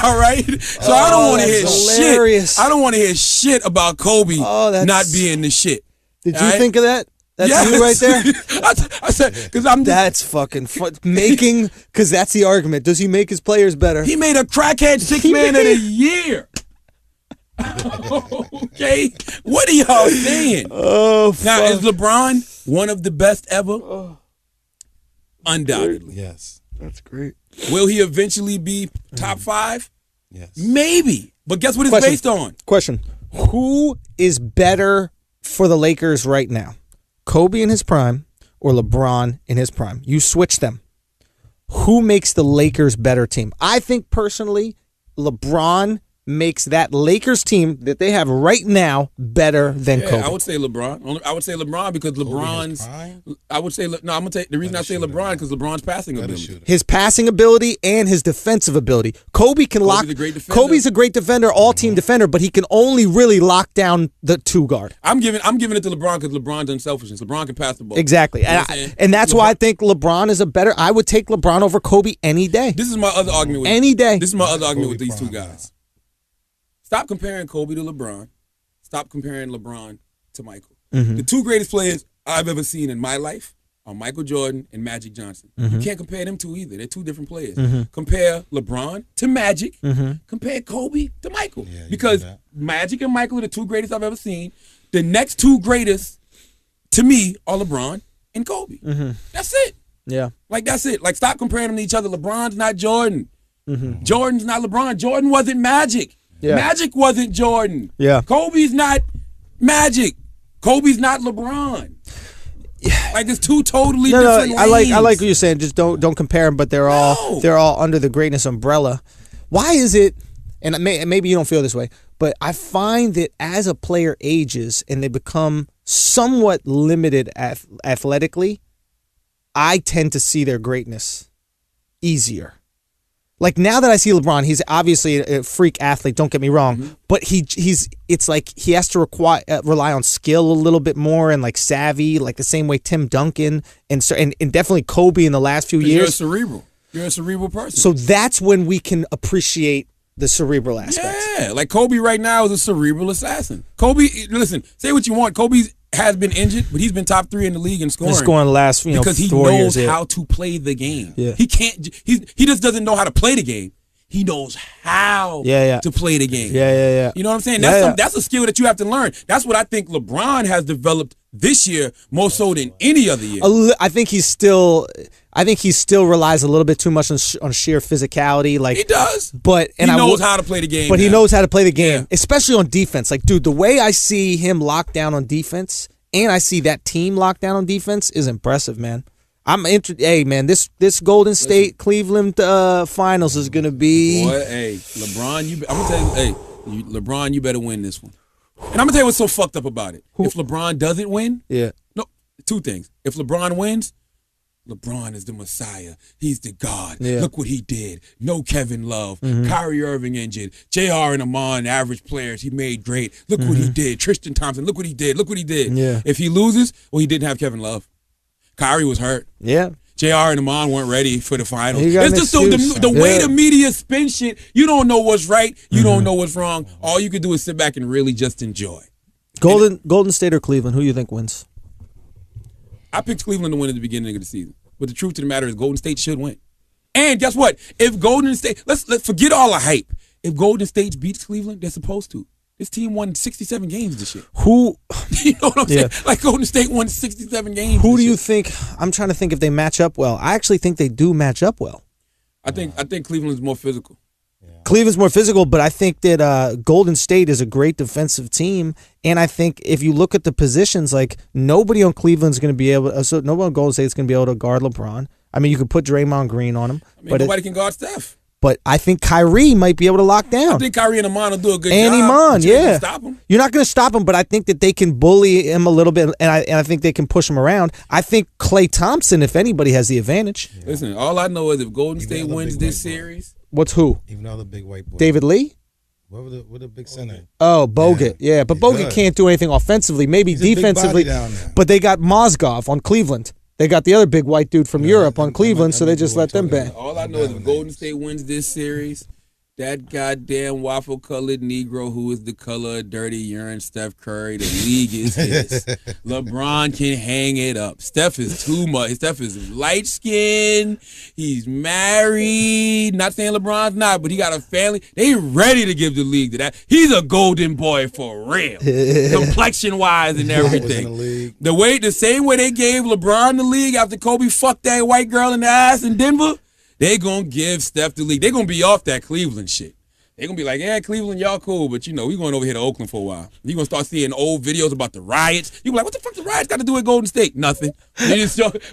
All right? So I don't want to hear hilarious. shit. I don't want to hear shit about Kobe that's- not being the shit. Did you All right? think of that? That's Yes. you right there? I said, because I'm That's fucking fun. Because that's the argument. Does he make his players better? he made a crackhead sixth man of the year. Okay? What are y'all saying? Oh, Now, fuck. is LeBron one of the best ever? Undoubtedly. Yes. That's great. Will he eventually be top five? Yes. Maybe. But guess what it's Question. based on? Question. Who is better for the Lakers right now? Kobe in his prime or LeBron in his prime? You switch them. Who makes the Lakers better team? I think personally, LeBron makes that Lakers team that they have right now better than Kobe. I would say LeBron. I would say LeBron because LeBron's. prime? I would say no. I'm gonna take the reason I say LeBron because LeBron's passing Better ability. shooter. His passing ability and his defensive ability. Kobe can lock. a great defender. Kobe's a great defender, all-team defender, but he can only really lock down the two guard. I'm giving it to LeBron because LeBron's unselfishness. LeBron can pass the ball. Exactly, You know and, what I'm saying? and that's why I think LeBron is a better. I would take LeBron over Kobe any day. This is my other argument with Any day. This is my other argument with Kobe these two prime, guys. Stop comparing Kobe to LeBron. Stop comparing LeBron to Michael. The two greatest players I've ever seen in my life are Michael Jordan and Magic Johnson. You can't compare them two either. They're two different players. Compare LeBron to Magic. Compare Kobe to Michael. Yeah, you because do that. Magic and Michael are the two greatest I've ever seen. The next two greatest to me are LeBron and Kobe. That's it. Yeah. Like, that's it. Like, stop comparing them to each other. LeBron's not Jordan. Jordan's not LeBron. Jordan wasn't Magic. Yeah. Magic wasn't Jordan. Yeah. Kobe's not Magic. Kobe's not LeBron. Like, it's two totally different I like lanes. what you're saying. Just don't compare them, but they're all under the greatness umbrella. Why is it? And maybe you don't feel this way, but I find that as a player ages and they become somewhat limited athletically, I tend to see their greatness easier. Like, now that I see LeBron, he's obviously a freak athlete, don't get me wrong, but it's like he has to rely on skill a little bit more and like savvy, like the same way Tim Duncan and definitely Kobe in the last few years. You're a cerebral person. So that's when we can appreciate the cerebral aspects. Yeah, like Kobe right now is a cerebral assassin. Kobe, listen, say what you want. Kobe has been injured, but he's been top 3 in the league in scoring. He's scoring the last, because he 4 knows years. how to play the game. Yeah. He can't. He just doesn't know how to play the game. He knows how to play the game. Yeah. You know what I'm saying? Yeah, That's a skill that you have to learn. That's what I think LeBron has developed this year more so than any other year. I think he still relies a little bit too much on sheer physicality. Like He does. but He knows how to play the game. But he now. knows how to play the game, Yeah. especially on defense. Like, dude, the way I see him locked down on defense, and I see that team locked down on defense, is impressive, man. Hey, man, this Golden State Cleveland finals is gonna be. Boy, hey, LeBron, I'm gonna tell you, hey, LeBron, you better win this one. And I'm gonna tell you what's so fucked up about it. If LeBron doesn't win, Yeah. no, two things. If LeBron wins, LeBron is the Messiah. He's the God. Yeah. Look what he did. No Kevin Love. Kyrie Irving injured. JR and Amon, average players. He made great. Look what he did. Tristan Thompson, look what he did. Look what he did. Yeah. If he loses, well, he didn't have Kevin Love. Kyrie was hurt. Yeah. JR and Amon weren't ready for the finals. He got It's an just so excuse. the way Yeah. the media spin shit, you don't know what's right. You don't know what's wrong. All you can do is sit back and really just enjoy. Golden State or Cleveland? Who do you think wins? I picked Cleveland to win at the beginning of the season. But the truth of the matter is Golden State should win. And guess what? If Golden State, let's forget all the hype. If Golden State beats Cleveland, they're supposed to. This team won 67 games this year. Who You know what I'm Yeah. saying? Like Golden State won 67 games. Who this do you year. think? I'm trying to think if they match up well. I actually think they do match up well. I think Cleveland's more physical. Cleveland's more physical, but I think that Golden State is a great defensive team, and I think if you look at the positions, like nobody on Cleveland's going to be able. So nobody on Golden State's going to be able to guard LeBron. I mean, you could put Draymond Green on him, I mean, nobody can guard Steph. but I think Kyrie might be able to lock down. I think Kyrie and Amon will do a good And job. Iman, but you ain't gonna yeah. Stop him. You're not going to stop him, but I think that they can bully him a little bit, and I think they can push him around. I think Klay Thompson, if anybody, has the advantage. Listen, all I know is if Golden Even State though the wins big this white boy. series, What's who? Even though the big white boy. David Lee? What the big center? Oh, Bogut. Yeah, but He's Bogut good. can't do anything offensively. Maybe He's a big defensively. body down there. But they got Mozgov on Cleveland. They got the other big white dude from Europe on Cleveland, so they just let them bang. all I know is if Golden State wins this series, that goddamn waffle-colored Negro who is the color of dirty urine, Steph Curry, the league is his. LeBron can hang it up. Steph is too much. Steph is light-skinned. He's married. Not saying LeBron's not, but he got a family. They ready to give the league to that. He's a golden boy for real. Complexion-wise and Was in the everything. league. The same way they gave LeBron the league after Kobe fucked that white girl in the ass in Denver, they gonna give Steph the league. They gonna be off that Cleveland shit. They gonna be like, yeah, Cleveland, y'all cool, but you know, we going over here to Oakland for a while. You gonna start seeing old videos about the riots. You be like, what the fuck the riots got to do with Golden State? Nothing.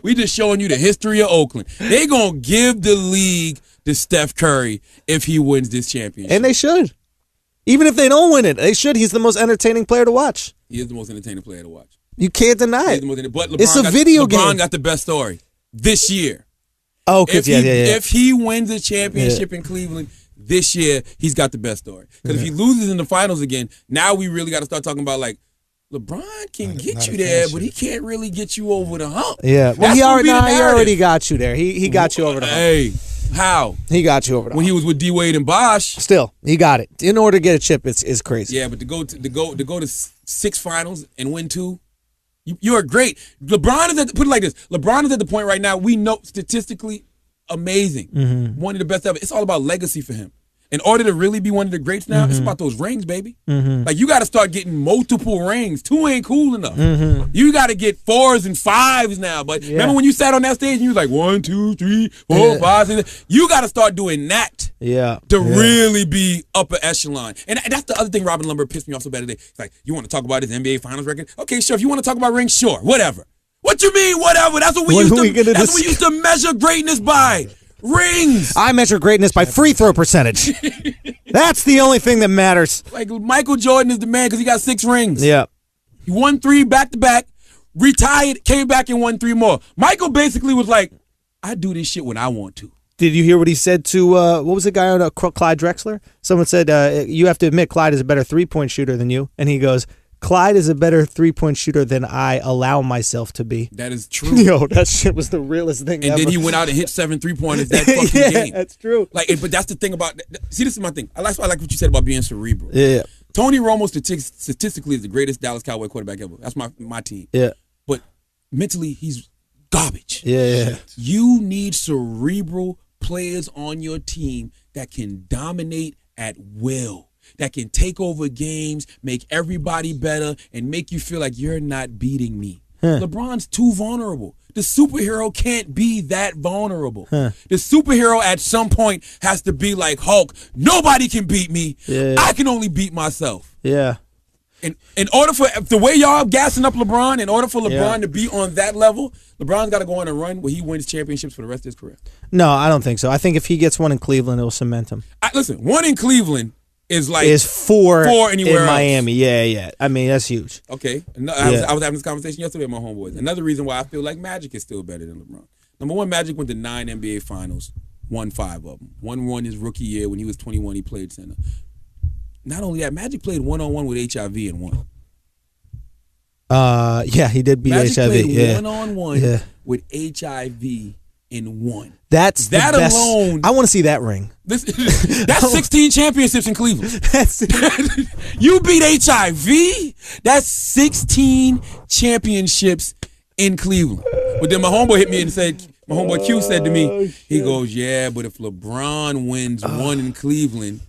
We just showing you the history of Oakland. They gonna give the league to Steph Curry if he wins this championship. And they should. Even if they don't win it, they should. He's the most entertaining player to watch. He is the most entertaining player to watch. You can't deny He's it. the most but LeBron It's a video LeBron game. got the best story this year. Oh, cause yeah. If he wins a championship in Cleveland this year, he's got the best story. Because if he loses in the finals again, now we really got to start talking about like LeBron can get not you a there, fan but he can't really get you over the hump. Yeah. Well, That's he gonna be the already narrative. got you there. He got you over the hump. Hey, how? He got you over the When hump. he was with D Wade and Bosh. Still, he got it. In order to get a chip, it's crazy. Yeah, but to go to 6 finals and win 2. You are great. LeBron is put it like this. LeBron is at the point right now we know statistically amazing. One of the best ever. It's all about legacy for him. In order to really be one of the greats now, it's about those rings, baby. Like you got to start getting multiple rings. 2 ain't cool enough. You got to get 4s and 5s now. But remember when you sat on that stage and you was like 1, 2, 3, 4, 5, 6. You got to start doing that. Yeah. To really be upper echelon. And that's the other thing Robin Lundberg pissed me off so bad today. It's like, you want to talk about his NBA Finals record? Okay, sure. If you want to talk about rings, sure. Whatever. What you mean, whatever? That's what we What used are we gonna That's what we used to measure greatness by. Rings. I measure greatness by free throw percentage. That's the only thing that matters. Like Michael Jordan is the man because he got 6 rings. Yeah. He won 3 back-to-back, retired, came back and won 3 more. Michael basically was like, I do this shit when I want to. Did you hear what he said to, what was the guy on Clyde Drexler? Someone said, you have to admit Clyde is a better three-point shooter than you. And he goes, Clyde is a better three-point shooter than I allow myself to be. That is true. Yo, that shit was the realest thing And ever. then he went out and hit 7 3-pointers that fucking yeah, game. that's true. Like, but that's the thing about. See, this is my thing. I like what you said about being cerebral. Yeah. Tony Romo statistically is the greatest Dallas Cowboy quarterback ever. That's my team. Yeah. But mentally, he's garbage. Yeah. You need cerebral players on your team that can dominate at will. that can take over games, make everybody better, and make you feel like you're not beating me. LeBron's too vulnerable. The superhero can't be that vulnerable. The superhero at some point has to be like Hulk. Nobody can beat me. Yeah. I can only beat myself. Yeah. In order for the way y'all gassing up LeBron, in order for LeBron to be on that level, LeBron's got to go on a run where he wins championships for the rest of his career. No, I don't think so. I think if he gets one in Cleveland, it'll cement him. Listen, one in Cleveland is like four anywhere in else. Miami. Yeah. I mean, that's huge. Okay. I was having this conversation yesterday with my homeboys. Another reason why I feel like Magic is still better than LeBron. Number one, Magic went to 9 NBA Finals, won 5 of them. One his rookie year when he was 21, he played center. Not only that, Magic played one-on-one with HIV and won. Yeah, he did beat Magic HIV. played one-on-one with HIV and won. That's that the best. alone. I want to see that ring. That's 16 championships in Cleveland. That's You beat HIV. That's 16 championships in Cleveland. But then my homeboy hit me and said, my homeboy Q said to me, he goes, yeah, but if LeBron wins one in Cleveland,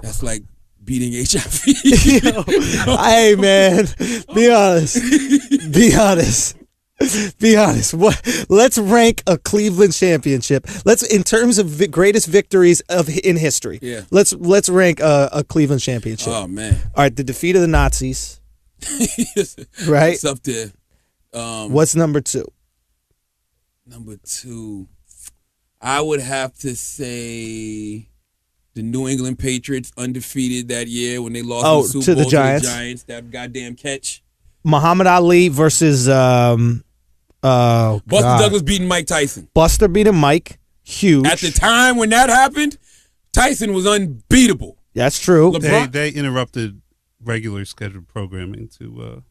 that's like beating HIV. Hey, man, be honest. Be honest. What? Let's rank a Cleveland championship. Let's, in terms of greatest victories in history. Yeah. Let's rank a Cleveland championship. Oh man. All right, the defeat of the Nazis. Right. It's up there. What's number 2? Number 2, I would have to say the New England Patriots undefeated that year when they lost the Super to Bowl the Giants. to the Giants. That goddamn catch. Muhammad Ali versus Buster God. Douglas beating Mike Tyson. Buster beating Mike. Huge. At the time when that happened, Tyson was unbeatable. That's true. They interrupted regular scheduled programming to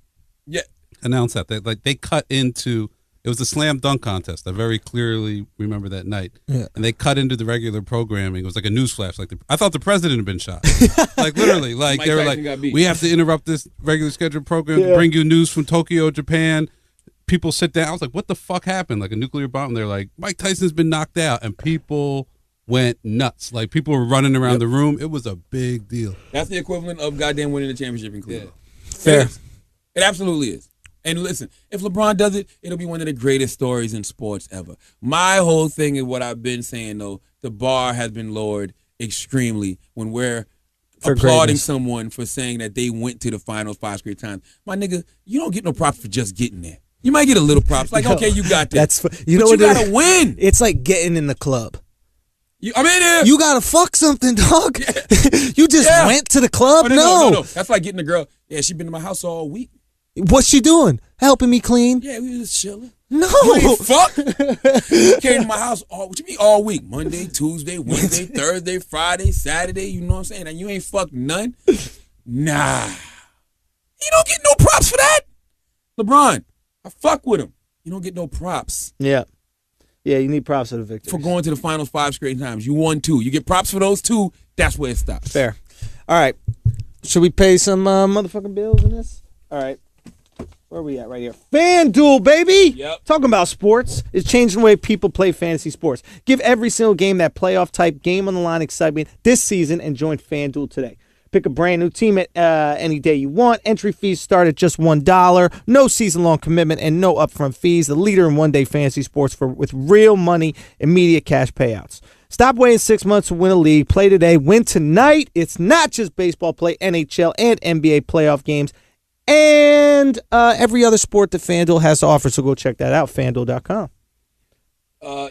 announce that. They cut into. It was a slam dunk contest. I very clearly remember that night. Yeah. And they cut into the regular programming. It was like a news flash. I thought the president had been shot. Like literally. Like Mike they were Tyson like, got beat. we have to interrupt this regular scheduled program to bring you news from Tokyo, Japan. People sit down. I was like, what the fuck happened? Like a nuclear bomb. They're like, Mike Tyson's been knocked out. And people went nuts. Like people were running around the room. It was a big deal. That's the equivalent of goddamn winning the championship in Cleveland. Yeah. Fair. It absolutely is. And listen, if LeBron does it, it'll be one of the greatest stories in sports ever. My whole thing is what I've been saying, though. The bar has been lowered extremely when we're applauding someone for saying that they went to the finals 5 straight times. My nigga, you don't get no props for just getting there. You might get a little props. Like, okay, you got that. You know what you got to win. It's like getting in the club. I'm in there. You got to fuck something, dog. Yeah. You just went to the club? Oh, no. That's like getting a girl. Yeah, she been in my house all week. What's she doing? Helping me clean? Yeah, we was just chilling. No. You ain't fuck. Came to my house what you mean all week? Monday, Tuesday, Wednesday, Thursday, Friday, Saturday. You know what I'm saying? And you ain't fucked none? Nah. You don't get no props for that. LeBron, I fuck with him. You don't get no props. Yeah. Yeah, you need props for the victory. For going to the finals 5 straight times. You won 2. You get props for those 2. That's where it stops. Fair. All right. Should we pay some motherfucking bills in this? All right. Where are we at right here? FanDuel, baby! Yep. Talking about sports is changing the way people play fantasy sports. Give every single game that playoff-type game-on-the-line excitement this season and join FanDuel today. Pick a brand new team at any day you want. Entry fees start at just $1. No season-long commitment and no upfront fees. The leader in one-day fantasy sports with real money, immediate cash payouts. Stop waiting 6 months to win a league. Play today. Win tonight. It's not just baseball. Play NHL and NBA playoff games and every other sport that FanDuel has to offer. So go check that out, FanDuel.com.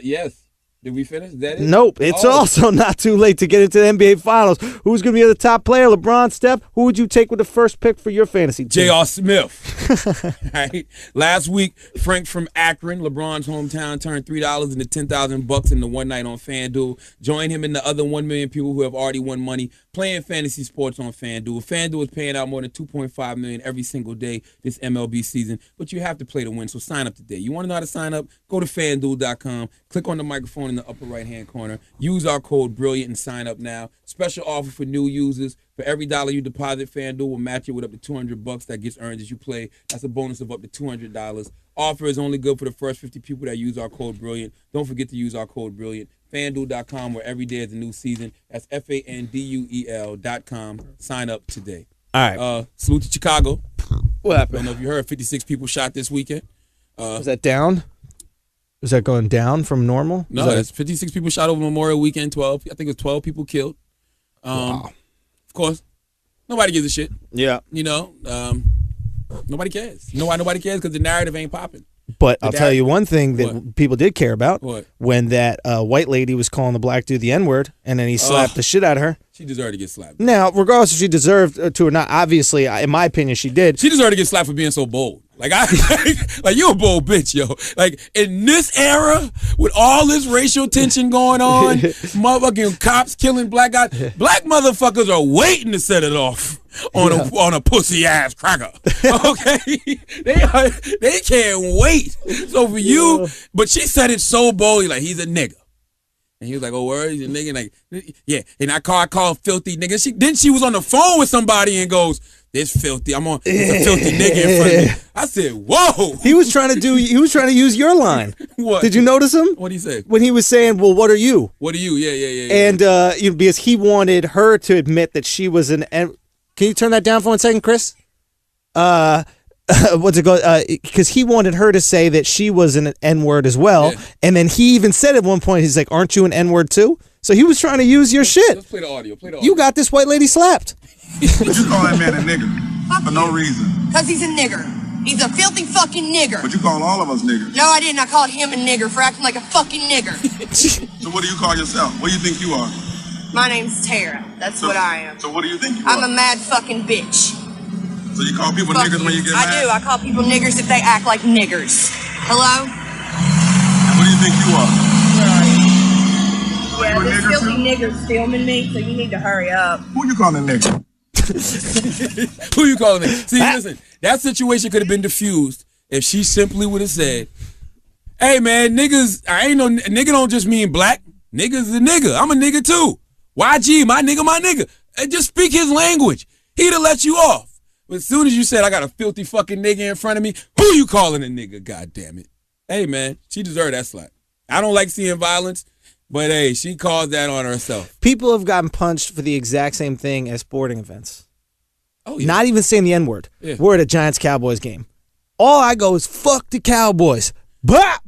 Yes. Did we finish? Is that it? Nope. It's also not too late to get into the NBA Finals. Who's going to be the top player? LeBron, Steph? Who would you take with the first pick for your fantasy team? J.R. Smith. Right? Last week, Frank from Akron, LeBron's hometown, turned $3 into $10,000 in the one night on FanDuel. Join him and the other 1 million people who have already won money playing fantasy sports on FanDuel. FanDuel is paying out more than $2.5 million every single day this MLB season, but you have to play to win, so sign up today. You want to know how to sign up? Go to FanDuel.com. Click on the microphone in the upper right-hand corner. Use our code BRILLIANT and sign up now. Special offer for new users. For every $1 you deposit, FanDuel will match it with up to $200 that gets earned as you play. That's a bonus of up to $200. Offer is only good for the first 50 people that use our code BRILLIANT. Don't forget to use our code BRILLIANT. FanDuel.com, where every day is a new season. That's FanDuel.com. Sign up today. All right. Salute to Chicago. What I happened? don't know if you heard, 56 people shot this weekend. Was that down? Is that going down from normal? No, that's 56 people shot over Memorial Weekend. I think it was 12 people killed. Wow. Of course, nobody gives a shit. Yeah. You know, nobody cares. You know why nobody cares? Because the narrative ain't popping. But I'll tell you one thing that people did care about. What? When that white lady was calling the black dude the N-word, and then he slapped the shit out of her. She deserved to get slapped. Now, regardless if she deserved to or not, obviously, in my opinion, she did. She deserved to get slapped for being so bold. Like you a bold bitch, yo. Like in this era, with all this racial tension going on, motherfucking cops killing black guys, black motherfuckers are waiting to set it off on a pussy ass cracker. Okay, they can't wait. So for you, but she said it so boldly, like he's a nigga. And he was like, "Oh, word, he's a nigga." Like, yeah. And I call him filthy nigga. She was on the phone with somebody and goes, "This filthy. It's a filthy nigga in front of me." I said, "Whoa." He was trying to use your line. What? Did you notice him? What did he say? When he was saying, "Well, what are you?" What are you? Yeah. And because he wanted her to admit that she was an. Can you turn that down for 1 second, Chris? What's it called? Because he wanted her to say that she was an N-word as well, and then he even said at one point, he's like, "Aren't you an N-word too?" So he was trying to use your shit. Let's play the audio. You got this white lady slapped. But you call that man a nigger for no reason. Because he's a nigger. He's a filthy fucking nigger. But you call all of us niggers. No, I didn't. I called him a nigger for acting like a fucking nigger. So what do you call yourself? What do you think you are? My name's Tara. That's what I am. So what do you think you I'm are? a mad fucking bitch. So you call people Fuck niggers when you get mad? I do. I call people niggers if they act like niggers. Hello? What do you think you are? Yeah, you a this nigger filthy too? nigger's filming me, so you need to hurry up. Who you calling a nigger? Who you calling it? See, listen, that situation could have been diffused if she simply would have said, "Hey man, niggas, nigga don't just mean black. Nigga's a nigga. I'm a nigga too. YG, my nigga. And just speak his language. He'd have let you off. But as soon as you said, I got a filthy fucking nigga in front of me, who you calling a nigga, God damn it? Hey man, she deserved that slap. I don't like seeing violence, but hey, she caused that on herself. People have gotten punched for the exact same thing as sporting events. Oh yeah. Not even saying the N-word. Yeah. We're at a Giants-Cowboys game. All I go is, "Fuck the Cowboys." Bop!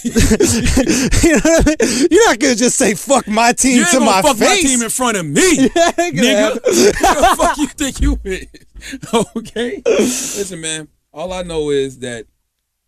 You know what I mean? You're not going to just say, "Fuck my team" to my fuck face. my team in front of me, nigga. What the fuck you think you is? Okay? Listen, man, all I know is that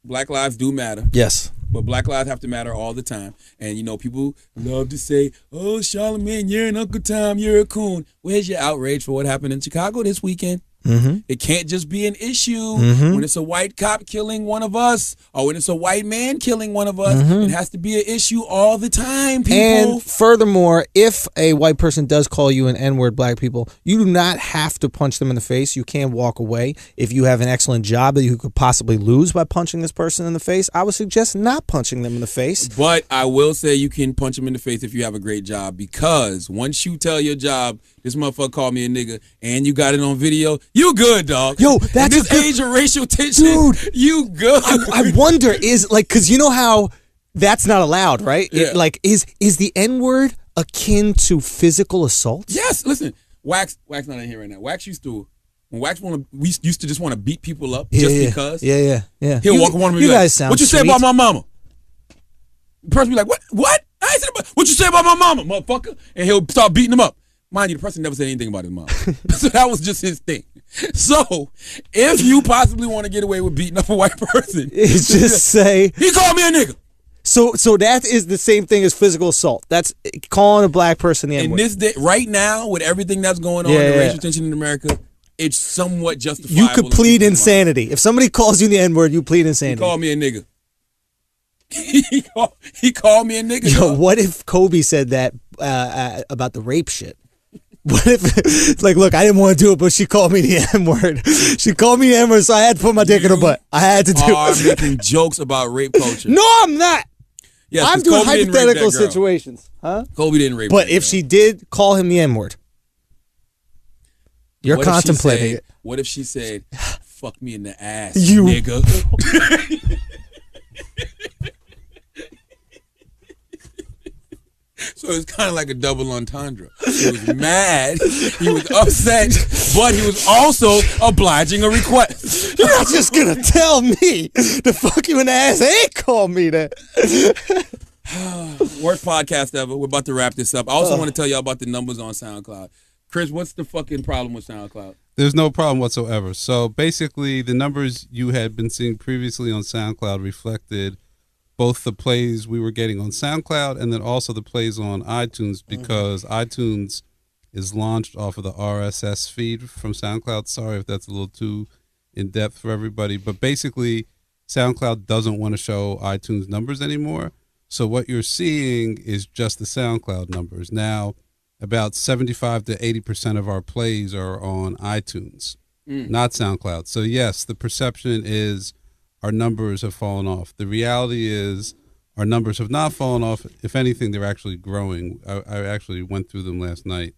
Black lives do matter. Yes. But Black lives have to matter all the time. And, you know, people love to say, "Oh, Charlamagne, you're an Uncle Tom, you're a coon." Where's your outrage for what happened in Chicago this weekend? Mm-hmm. It can't just be an issue when it's a white cop killing one of us or when it's a white man killing one of us. It has to be an issue all the time, people. And furthermore, if a white person does call you an N-word, black people, you do not have to punch them in the face. You can walk away. If you have an excellent job that you could possibly lose by punching this person in the face, I would suggest not punching them in the face. But I will say you can punch them in the face if you have a great job, because once you tell your job, "This motherfucker called me a nigga," and you got it on video, you good, dog. Yo, that's in this a good- age of racial tension, Dude, you good. I wonder, is like, because you know how that's not allowed, right? Yeah. Is the N-word akin to physical assault? Yes, listen, Wax not in here right now. Wax used to, when Wax we used to just want to beat people up because. Yeah. He'll walk around and be you like, guys sound "What you say sweet. about my mama?" The person be like, What? I ain't said about, "What you say about my mama, motherfucker?" And he'll start beating him up. Mind you, the person never said anything about his mom. So that was just his thing. So if you possibly want to get away with beating up a white person, It's just say, "He called me a nigga." so that is the same thing as physical assault. That's calling a black person the In N-word. this day, right now, with everything that's going on, Yeah, the yeah. racial tension in America, it's somewhat justifiable. You could plead insanity. If somebody calls you the N-word, you plead He insanity. called me a nigga. he called me a nigga. Yo, dog. what if Kobe said that about the rape shit? What if it's like, "Look, I didn't want to do it, but she called me the N-word. She called me the N-word, so I had to put my dick in her butt. I had to do Are it." making jokes about rape culture. No, I'm not. Yes, I'm 'cause doing Kobe didn't rape hypothetical that girl. situations. Huh? Kobe didn't rape But that if girl. she did call him the N-word, you're What if she contemplating said- it. What if she said, "Fuck me in the ass, You- nigga"? So it's kind of like a double entendre. He was mad, he was upset, but he was also obliging a request. You're not just gonna tell me to fuck you in the ass and call me that. Worst podcast ever. We're about to wrap this up. I also want to tell y'all about the numbers on SoundCloud. Chris, what's the fucking problem with SoundCloud? There's no problem whatsoever. So basically, the numbers you had been seeing previously on SoundCloud reflected both the plays we were getting on SoundCloud and then also the plays on iTunes, because iTunes is launched off of the RSS feed from SoundCloud. Sorry if that's a little too in depth for everybody, but basically SoundCloud doesn't want to show iTunes numbers anymore. So what you're seeing is just the SoundCloud numbers. Now, about 75 to 80% of our plays are on iTunes, not SoundCloud. So yes, the perception is our numbers have fallen off. The reality is our numbers have not fallen off. If anything, they're actually growing. I actually went through them last night,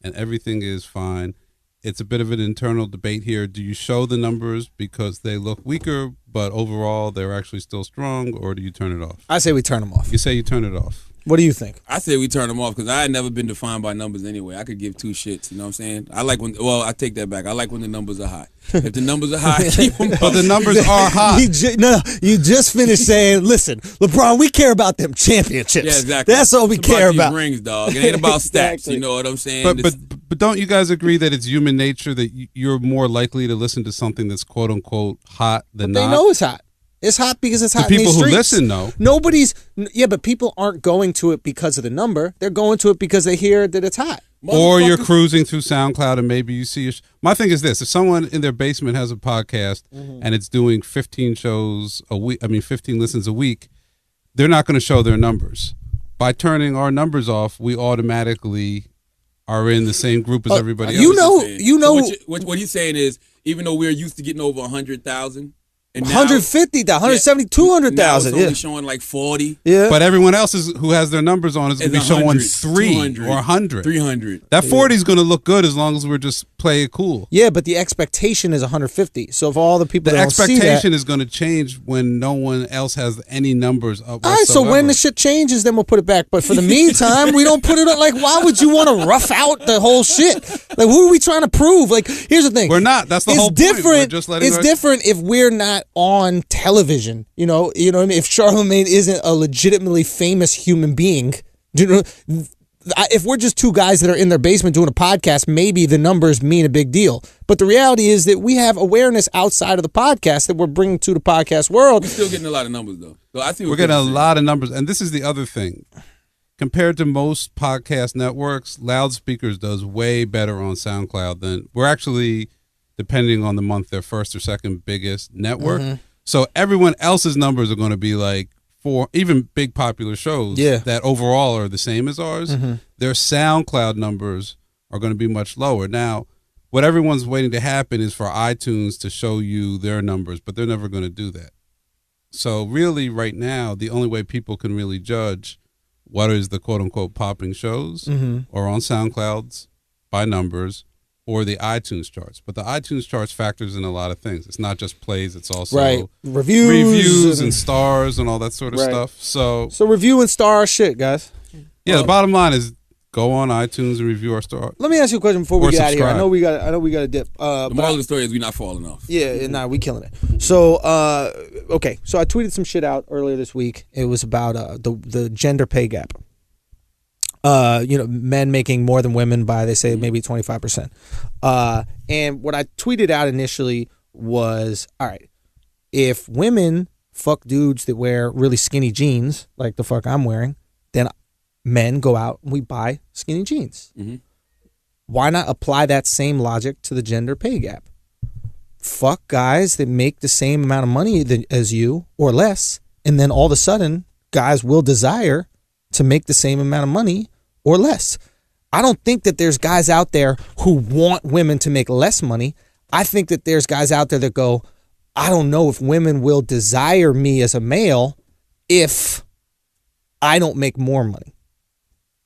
and everything is fine. It's a bit of an internal debate here. Do you show the numbers because they look weaker, but overall they're actually still strong, or do you turn it off? I say we turn them off. You say you turn it off. What do you think? I say we turn them off because I had never been defined by numbers anyway. I could give two shits, you know what I'm saying? I like when, well, I take that back. I like when the numbers are high. If the numbers are high, keep them up. But the numbers are high. You just finished saying, listen, LeBron, we care about them championships. Yeah, exactly. That's all we It's care these about. rings, dog. It ain't about stats, Exactly. you know what I'm saying? But don't you guys agree that it's human nature that you're more likely to listen to something that's quote unquote hot than They not? know it's hot. It's hot because it's hot The in people these who streets. listen, though. But people aren't going to it because of the number. They're going to it because they hear that it's hot. Or you're cruising through SoundCloud and maybe you see my thing is this: if someone in their basement has a podcast and it's doing 15 shows a week, 15 listens a week, they're not going to show their numbers. By turning our numbers off, we automatically are in the same group as everybody else. So what he's saying is, even though we're used to getting over 100,000, and 150,000, 170, 200,000. now it's only Yeah. showing like 40. Yeah. But everyone else who has their numbers on is going to be It's showing 100, 3 200, or 100. 300. That 40 is going to look good as long as we're just play it cool. Yeah, but the expectation is 150. So if all the people The that don't see that, expectation is going to change when no one else has any numbers up. all right, so when the shit changes, then we'll put it back. But for the meantime, we don't put it up. Like, why would you want to rough out the whole shit? Like, who are we trying to prove? Like, here's the thing. We're not. That's the it's whole point. different. We're just letting It's different if we're not on television. You know what I mean? If Charlamagne isn't a legitimately famous human being, you know, if we're just two guys that are in their basement doing a podcast, maybe the numbers mean a big deal. But the reality is that we have awareness outside of the podcast that we're bringing to the podcast world. We're still getting a lot of numbers though. So I see what We're getting a Chris is saying. lot of numbers. And this is the other thing. Compared to most podcast networks, Loudspeakers does way better on SoundCloud than we're actually, depending on the month, their first or second biggest network. So everyone else's numbers are going to be like, for even big popular shows that overall are the same as ours, their SoundCloud numbers are going to be much lower. Now, what everyone's waiting to happen is for iTunes to show you their numbers, but they're never going to do that. So really right now, the only way people can really judge what is the quote-unquote popping shows or on SoundClouds by numbers or the iTunes charts. But the iTunes charts factors in a lot of things. It's not just plays. It's also reviews and stars and all that sort of stuff. So review and star shit, guys. Yeah, the bottom line is go on iTunes and review our star. Let me ask you a question before we Or get out of here. I subscribe. know we got to dip. The moral of the story is we're not falling off. Yeah, nah, we killing it. So, okay, so I tweeted some shit out earlier this week. It was about the gender pay gap. Men making more than women by, they say, maybe 25%. And what I tweeted out initially was, all right, if women fuck dudes that wear really skinny jeans, like the fuck I'm wearing, then men go out and we buy skinny jeans. Why not apply that same logic to the gender pay gap? Fuck guys that make the same amount of money as you or less, and then all of a sudden guys will desire to make the same amount of money or less. I don't think that there's guys out there who want women to make less money. I think that there's guys out there that go, I don't know if women will desire me as a male if I don't make more money.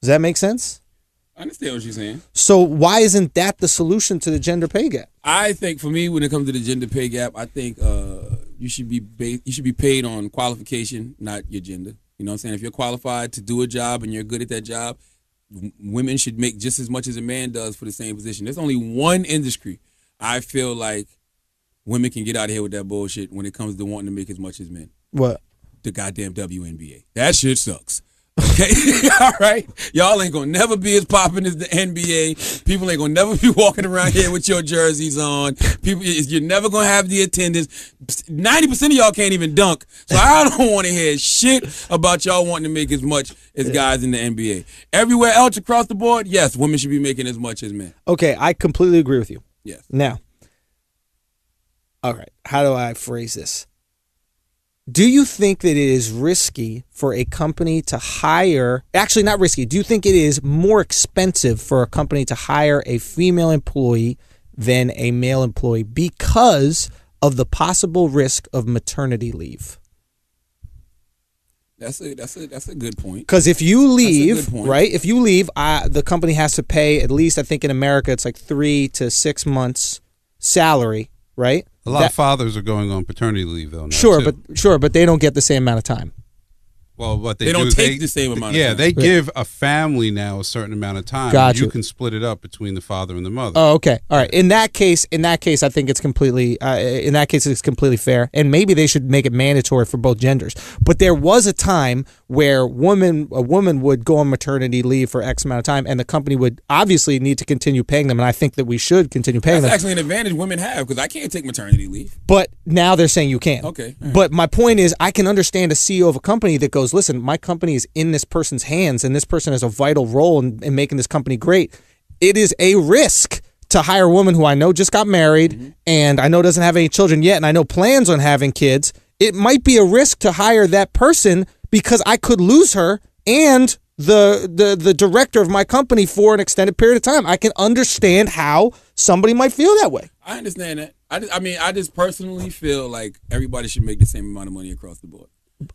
Does that make sense? I understand what you're saying. So why isn't that the solution to the gender pay gap? I think for me, when it comes to the gender pay gap, I think you should be paid on qualification, not your gender. You know what I'm saying? If you're qualified to do a job and you're good at that job, women should make just as much as a man does for the same position. There's only one industry I feel like women can get out of here with that bullshit when it comes to wanting to make as much as men. What? The goddamn WNBA. That shit sucks. Okay, all right. Y'all ain't gonna never be as popping as the NBA. People ain't gonna never be walking around here with your jerseys on. People, you're never gonna have the attendance. 90% of y'all can't even dunk. So I don't want to hear shit about y'all wanting to make as much as guys in the NBA. Everywhere else across the board, yes, women should be making as much as men. Okay, I completely agree with you. Yes. Now, all right, how do I phrase this? Do you think that it is risky for a company to hire, actually not risky, do you think it is more expensive for a company to hire a female employee than a male employee because of the possible risk of maternity leave? That's a good point. Because if you leave, right, if you leave, the company has to pay at least, I think in America, it's like 3 to 6 months salary, right? A lot of fathers are going on paternity leave, though. Now, Sure, but they don't get the same amount of time. Well, what they don't take the same amount of time. Yeah, they give a family now a certain amount of time. Gotcha. You can split it up between the father and the mother. Oh, okay. All right. In that case, I think it's completely fair. And maybe they should make it mandatory for both genders. But there was a time where a woman would go on maternity leave for X amount of time, and the company would obviously need to continue paying them. And I think that we should continue paying them. That's actually an advantage women have because I can't take maternity leave. But now they're saying you can. Okay. Right. But my point is, I can understand a CEO of a company that goes, listen, my company is in this person's hands and this person has a vital role in making this company great. It is a risk to hire a woman who I know just got married and I know doesn't have any children yet and I know plans on having kids. It might be a risk to hire that person because I could lose her and the director of my company for an extended period of time. I can understand how somebody might feel that way. I understand that. I just personally feel like everybody should make the same amount of money across the board.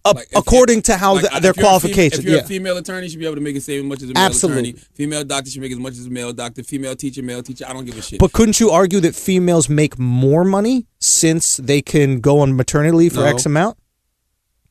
According to how their qualifications. If you're a female attorney, you should be able to make the same as much as a male attorney. Female doctor should make as much as a male doctor. Female teacher, male teacher. I don't give a shit. But couldn't you argue that females make more money since they can go on maternity leave for X amount?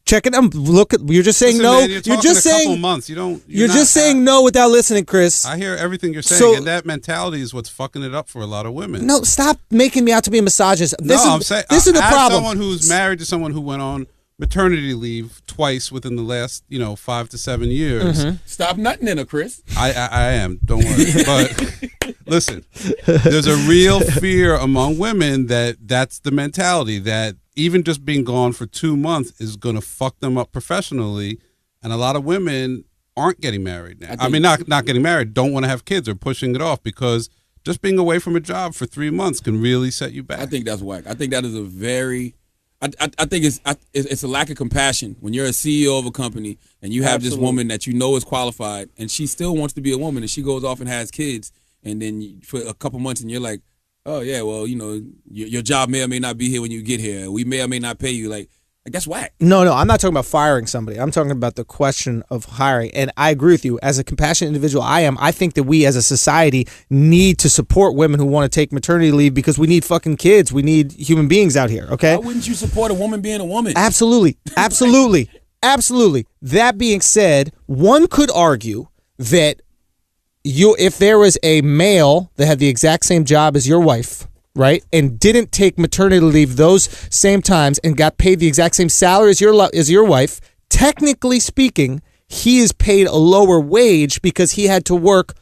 Check it out. Look, you're just saying no. Man, you're just saying a couple months. You're just saying no without listening, Chris. I hear everything you're saying, and that mentality is what's fucking it up for a lot of women. No, stop making me out to be a misogynist. I'm saying this is the problem. Someone who's married to someone who went on maternity leave twice within the last 5 to 7 years. Stop nutting in her, Chris. I am. Don't worry. But listen, there's a real fear among women that's the mentality that even just being gone for 2 months is going to fuck them up professionally, and a lot of women aren't getting married now. I mean, not getting married, don't want to have kids or pushing it off because just being away from a job for 3 months can really set you back. I think that's whack. I think that is a very I think it's a lack of compassion when you're a CEO of a company and you have this woman that you know is qualified and she still wants to be a woman and she goes off and has kids and then for a couple months and you're like, oh yeah, well your job may or may not be here when you get here. We may or may not pay you. Like that's whack. No, I'm not talking about firing somebody. I'm talking about the question of hiring. And I agree with you. As a compassionate individual I think that we as a society need to support women who want to take maternity leave because we need fucking kids. We need human beings out here, okay? Why wouldn't you support a woman being a woman? Absolutely. Absolutely. Absolutely. That being said, one could argue that if there was a male that had the exact same job as your wife, right, and didn't take maternity leave those same times and got paid the exact same salary as your wife, technically speaking, he is paid a lower wage because he had to work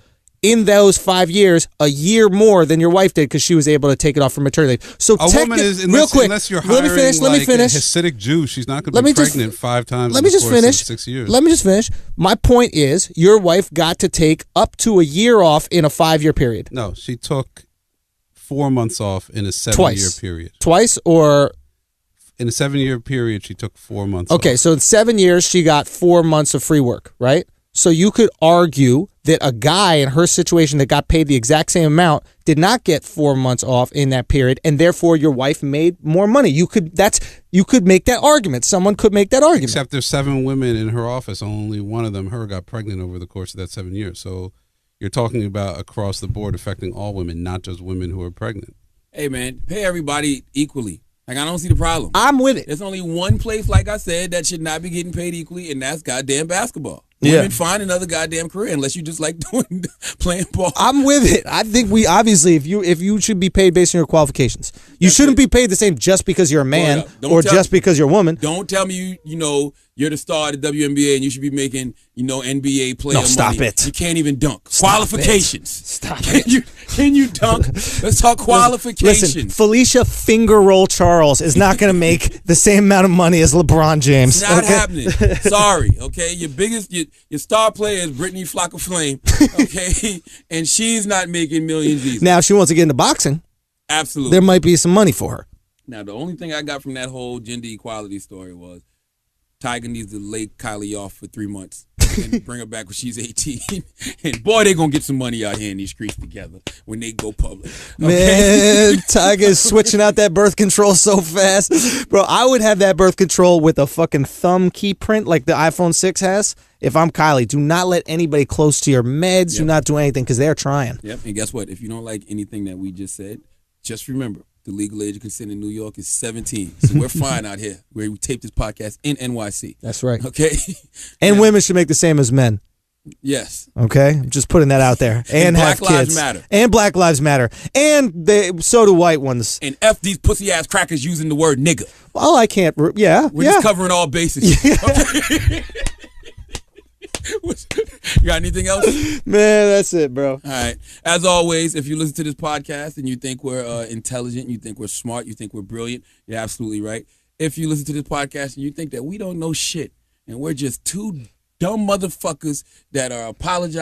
in those 5 years a year more than your wife did because she was able to take it off for maternity leave. So a woman is, unless you're hiring let me finish. A Hasidic Jew, she's not going to be pregnant 5 times in the course of 6 years. Let me just finish. My point is your wife got to take up to a year off in a 5-year period. No, she took 4 months off in a 7-year period. Twice or? In a 7-year period, she took 4 months off. Okay, so in 7 years, she got 4 months of free work, right? So you could argue that a guy in her situation that got paid the exact same amount did not get 4 months off in that period, and therefore your wife made more money. You could make that argument. Someone could make that argument. Except there's 7 women in her office. Only one of them, her, got pregnant over the course of that 7 years. So you're talking about across the board affecting all women, not just women who are pregnant. Hey, man, pay everybody equally. Like, I don't see the problem. I'm with it. There's only one place, like I said, that should not be getting paid equally, and that's goddamn basketball. Yeah. Women find another goddamn career unless you just like playing ball. I'm with it. I think we obviously, if you should be paid based on your qualifications, you shouldn't be paid the same just because you're a man or just because you're a woman. Don't tell me you're the star of the WNBA and you should be making NBA player money. No, stop it. You can't even dunk. Qualifications. Stop it. Can you dunk? Let's talk qualifications. Listen, Felicia Finger Roll Charles is not going to make the same amount of money as LeBron James. It's not happening. Sorry, okay? Your star player is Brittany Flocka Flame, okay? And she's not making millions either. Now, if she wants to get into boxing, absolutely, there might be some money for her. Now, the only thing I got from that whole gender equality story was Tyga needs to lay Kylie off for 3 months and bring her back when she's 18. And boy, they're going to get some money out here in these streets together when they go public. Okay? Man, Tyga is switching out that birth control so fast. Bro, I would have that birth control with a fucking thumb key print like the iPhone 6 has. If I'm Kylie, do not let anybody close to your meds. Do not do anything because they're trying. Yep, and guess what? If you don't like anything that we just said, just remember, the legal age of consent in New York is 17. So we're fine out here where we tape this podcast in NYC. That's right. Okay? And women should make the same as men. Yes. Okay? I'm just putting that out there. And have Black Lives kids. Matter. And Black Lives Matter. And so do white ones. And F these pussy-ass crackers using the word nigga. Well, I can't. We're just covering all bases. Yeah. Okay? You got anything else? Man, that's it, bro. All right. As always, if you listen to this podcast and you think we're intelligent, you think we're smart, you think we're brilliant, you're absolutely right. If you listen to this podcast and you think that we don't know shit and we're just two dumb motherfuckers that are apologizing